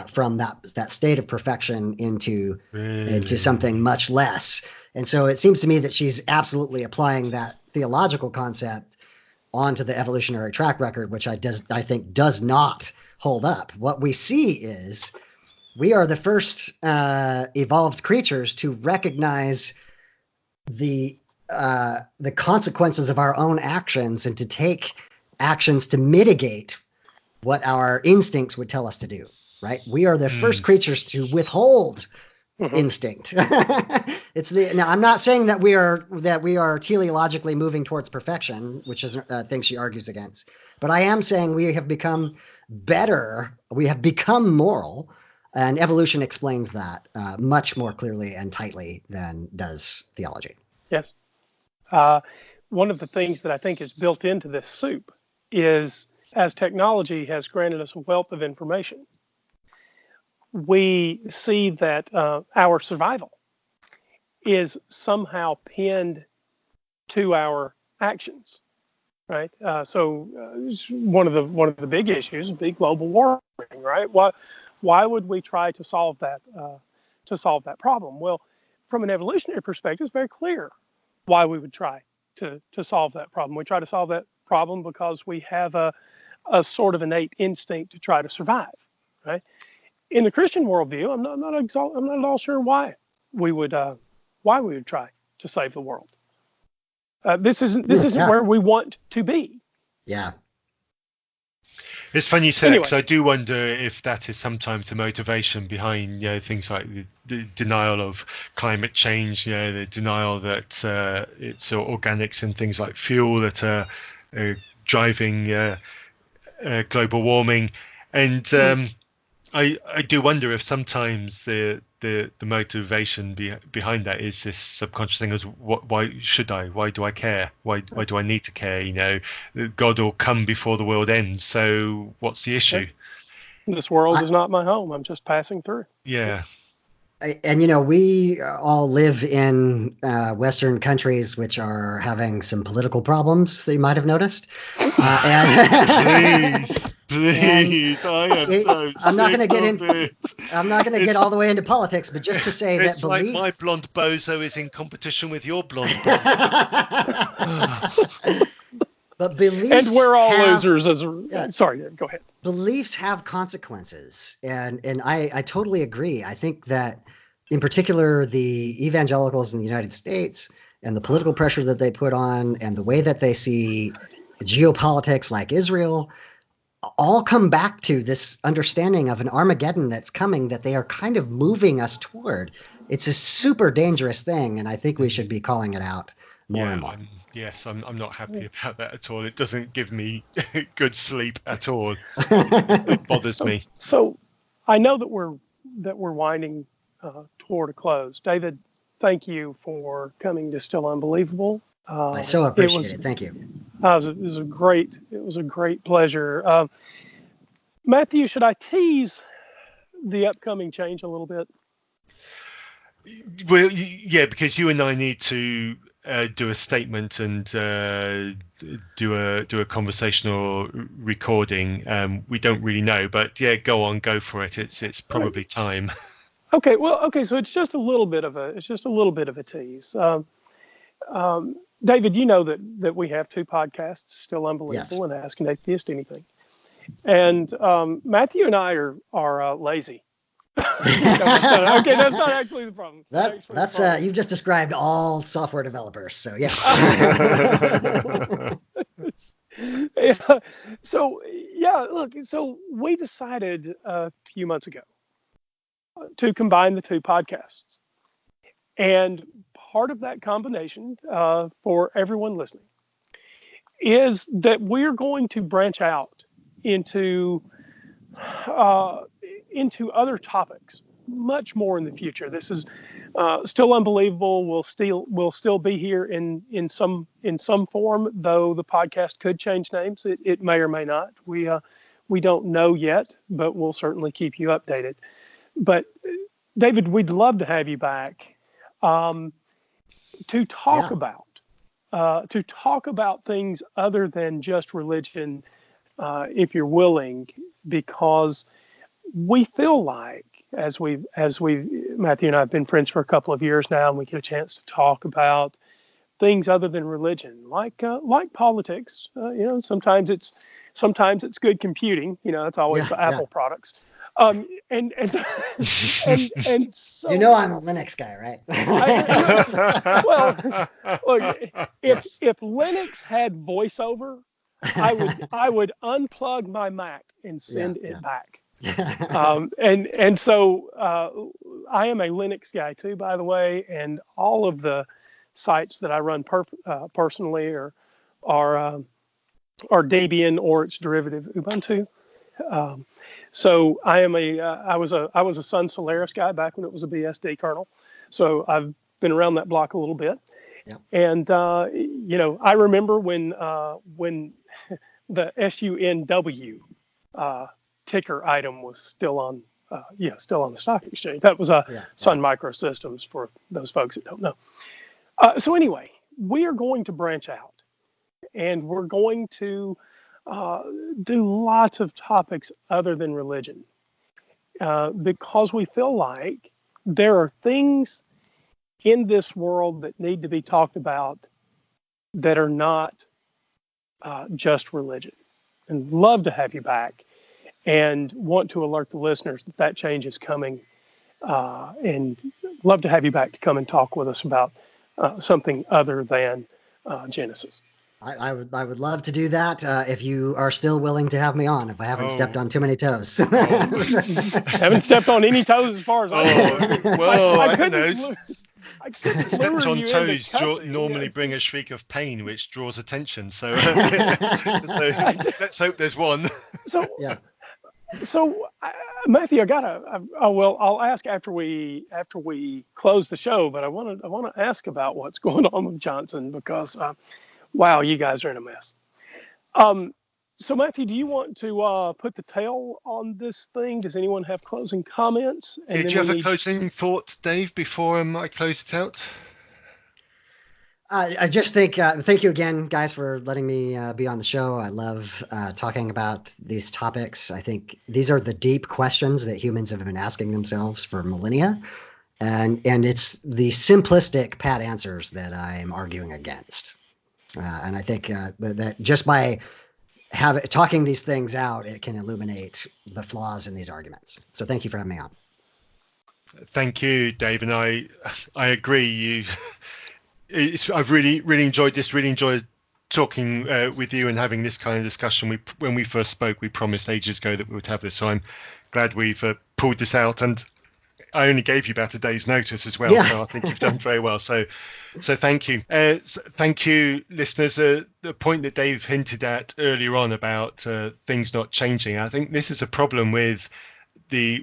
from that state of perfection into something much less. And so it seems to me that she's absolutely applying that theological concept onto the evolutionary track record, which I think does not hold up. What we see is we are the first evolved creatures to recognize the consequences of our own actions and to take actions to mitigate what our instincts would tell us to do. Right? We are the first creatures to withhold instinct. Now I'm not saying that we are teleologically moving towards perfection, which is thing she argues against. But I am saying we have become better. We have become moral, and evolution explains that much more clearly and tightly than does theology. Yes. One of the things that I think is built into this soup is, as technology has granted us a wealth of information, we see that our survival is somehow pinned to our actions. right? It's one of the big issues would be global warming, right? Why would we try to solve that problem? Well, from an evolutionary perspective, it's very clear why we would try to solve that problem. We try to solve that problem because we have a sort of innate instinct to try to survive, right? In the Christian worldview, I'm not at all sure why we would try to save the world. This isn't where we want to be. Yeah. It's funny you say Anyway. because I do wonder if that is sometimes the motivation behind things like the denial of climate change, the denial that it's organics and things like fuel that are driving global warming, and I do wonder if sometimes the motivation behind that is this subconscious thing: why should I? Why do I care? Why do I need to care? God will come before the world ends. So what's the issue? This world is not my home. I'm just passing through. Yeah. And we all live in Western countries which are having some political problems that you might have noticed. Please, I'm not going to get in. I'm not going to get all the way into politics, but just to say that like my blonde bozo is in competition with your blonde. But beliefs, and we're all losers. Sorry, go ahead. Beliefs have consequences, and I totally agree. I think that, in particular, the evangelicals in the United States and the political pressure that they put on, and the way that they see geopolitics like Israel, all come back to this understanding of an Armageddon that's coming, that they are kind of moving us toward. It's a super dangerous thing, and I think we should be calling it out more and more. I'm not happy about that at all. It doesn't give me good sleep at all. It bothers me. So I know that we're winding toward a close. David, thank you for coming to Still Unbelievable. I so appreciate it. Thank you. It was a great pleasure. Matthew, should I tease the upcoming change a little bit? Well, yeah, because you and I need to do a statement and do a conversational recording. We don't really know, but yeah, go for it. It's probably time. Okay, so it's just a little bit of a tease. David, you know that we have two podcasts, Still Unbelievable and Ask an Atheist Anything. And Matthew and I are lazy. That's not actually the problem. That's you've just described all software developers. So yes. So we decided a few months ago to combine the two podcasts, and part of that combination, for everyone listening, is that we're going to branch out into other topics much more in the future. This is Still Unbelievable. We'll still be here in some form, though the podcast could change names. It may or may not. We don't know yet, but we'll certainly keep you updated. But David, we'd love to have you back to talk about things other than just religion, if you're willing, because we feel like, as we've Matthew and I have been friends for a couple of years now, and we get a chance to talk about things other than religion, like politics. Sometimes it's good computing. It's always the Apple products. And so I'm a Linux guy, right? Look, if Linux had voiceover, I would unplug my Mac and send it back. So I am a Linux guy too, by the way, and all of the sites that I run personally are Debian or its derivative Ubuntu. So I was a Sun Solaris guy back when it was a BSD kernel. So I've been around that block a little bit. Yep. And I remember when the SUNW ticker item was still on the stock exchange. That was Sun Microsystems, for those folks that don't know. So anyway, we are going to branch out and we're going to do lots of topics other than religion, because we feel like there are things in this world that need to be talked about that are not just religion. And love to have you back, and want to alert the listeners that that change is coming, and love to have you back to come and talk with us about something other than Genesis. I would love to do that if you are still willing to have me on, if I haven't stepped on too many toes. Haven't stepped on any toes as far as I know. Well, I don't know. Stepped on toes normally bring a shriek of pain, which draws attention. So, let's hope there's one. So Matthew, I'll ask after we close the show, but I want to ask about what's going on with Johnson, because wow, you guys are in a mess. So Matthew, do you want to put the tail on this thing? Does anyone have closing comments? And do you have a closing thought, Dave, before I close it out? I just think, thank you again, guys, for letting me be on the show. I love talking about these topics. I think these are the deep questions that humans have been asking themselves for millennia. And it's the simplistic pat answers that I'm arguing against. And I think that just by talking these things out, it can illuminate the flaws in these arguments. So thank you for having me on. Thank you, Dave. And I agree. I've really enjoyed this. Really enjoyed talking with you and having this kind of discussion. When we first spoke, we promised ages ago that we would have this. So I'm glad we've pulled this out. And I only gave you about a day's notice as well. Yeah. So I think you've done very well. So thank you. Thank you, listeners. The point that Dave hinted at earlier on about things not changing, I think this is a problem with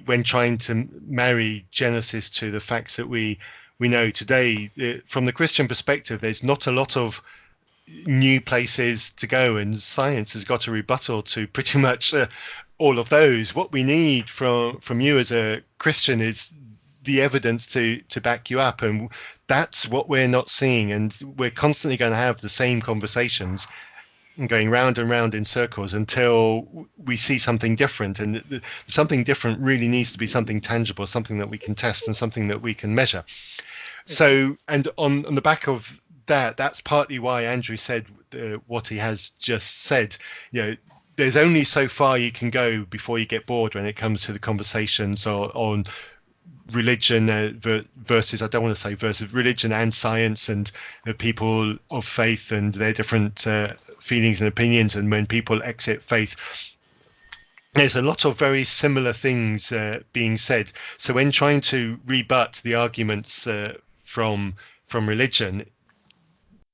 when trying to marry Genesis to the facts that we know today. From the Christian perspective, there's not a lot of new places to go, and science has got a rebuttal to pretty much all of those. What we need from you as a Christian is the evidence to back you up, and that's what we're not seeing. And we're constantly going to have the same conversations and going round and round in circles until we see something different. And something different really needs to be something tangible, something that we can test and something that we can measure. So, and on the back of that's partly why Andrew said what he has just said. There's only so far you can go before you get bored when it comes to the conversations on religion versus religion and science, and the people of faith and their different feelings and opinions. And when people exit faith, there's a lot of very similar things being said. So when trying to rebut the arguments from religion,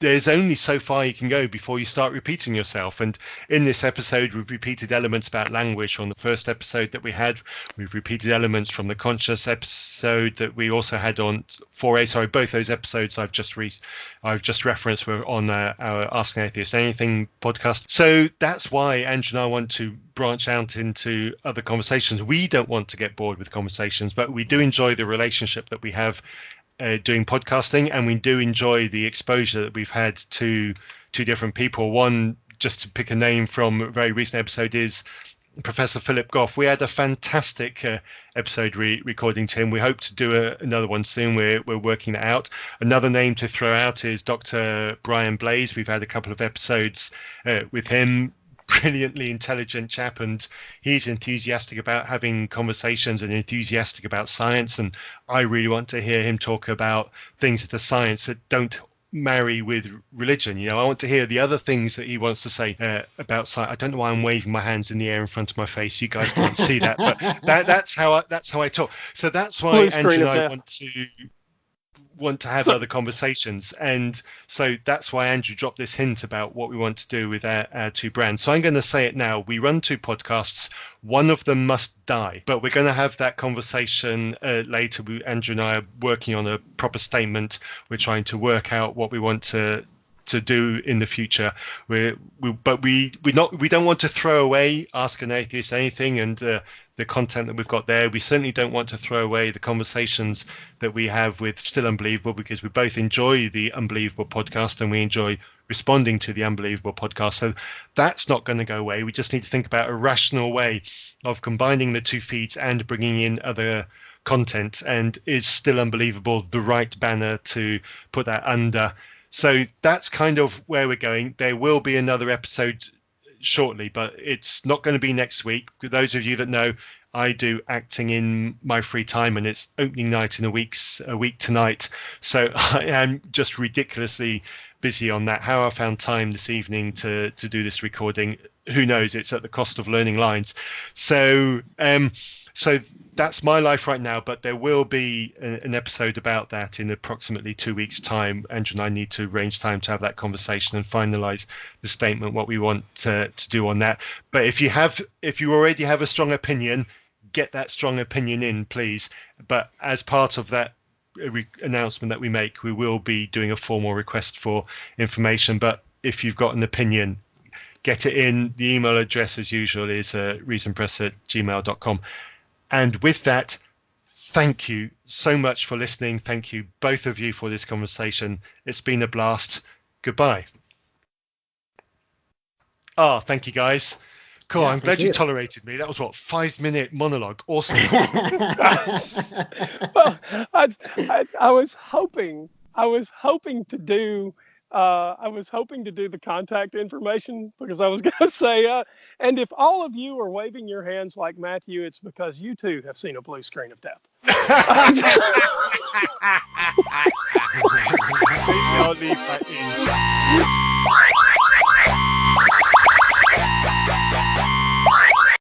there's only so far you can go before you start repeating yourself. And in this episode, we've repeated elements about language from the first episode that we had. We've repeated elements from the conscious episode that we also had on 4A. Sorry, both those episodes I've just referenced were on our Ask an Atheist Anything podcast. So that's why Andrew and I want to branch out into other conversations. We don't want to get bored with conversations, but we do enjoy the relationship that we have doing podcasting, and we do enjoy the exposure that we've had to different people. One, just to pick a name from a very recent episode, is Professor Philip Goff. We had a fantastic episode recording to him. We hope to do another one soon. We're working it out. Another name to throw out is Dr. Brian Blaze. We've had a couple of episodes with him. Brilliantly intelligent chap, and he's enthusiastic about having conversations and enthusiastic about science, and I really want to hear him talk about things of the science that don't marry with religion. I want to hear the other things that he wants to say about science. I don't know why I'm waving my hands in the air in front of my face. You guys can't see that, but that's how I talk. So that's why Andrew and I want to have other conversations, and so that's why Andrew dropped this hint about what we want to do with our two brands. So I'm going to say it now. We run two podcasts. One of them must die, but we're going to have that conversation later. Andrew and I are working on a proper statement. We're trying to work out what we want to do in the future. We don't want to throw away Ask an Atheist Anything and the content that we've got there. We certainly don't want to throw away the conversations that we have with Still Unbelievable, because we both enjoy the Unbelievable podcast and we enjoy responding to the Unbelievable podcast. So that's not going to go away. We just need to think about a rational way of combining the two feeds and bringing in other content. And is Still Unbelievable the right banner to put that under? So that's kind of where we're going. There will be another episode shortly, but it's not going to be next week. For those of you that know, I do acting in my free time, and it's opening night in a week tonight. So I am just ridiculously busy on that. How I found time this evening to do this recording, who knows? It's at the cost of learning lines. So that's my life right now, but there will be an episode about that in approximately 2 weeks' time. Andrew and I need to arrange time to have that conversation and finalize the statement, what we want to do on that. But if you already have a strong opinion, get that strong opinion in, please. But as part of that announcement that we make, we will be doing a formal request for information. But if you've got an opinion, get it in. The email address, as usual, is reasonpress@gmail.com. And with that, thank you so much for listening. Thank you, both of you, for this conversation. It's been a blast. Goodbye. Thank you, guys. Cool. I'm glad you tolerated me. That was 5-minute monologue. Awesome. Well, I was hoping to do the contact information, because I was going to say, and if all of you are waving your hands like Matthew, it's because you too have seen a blue screen of death. I'll leave that in.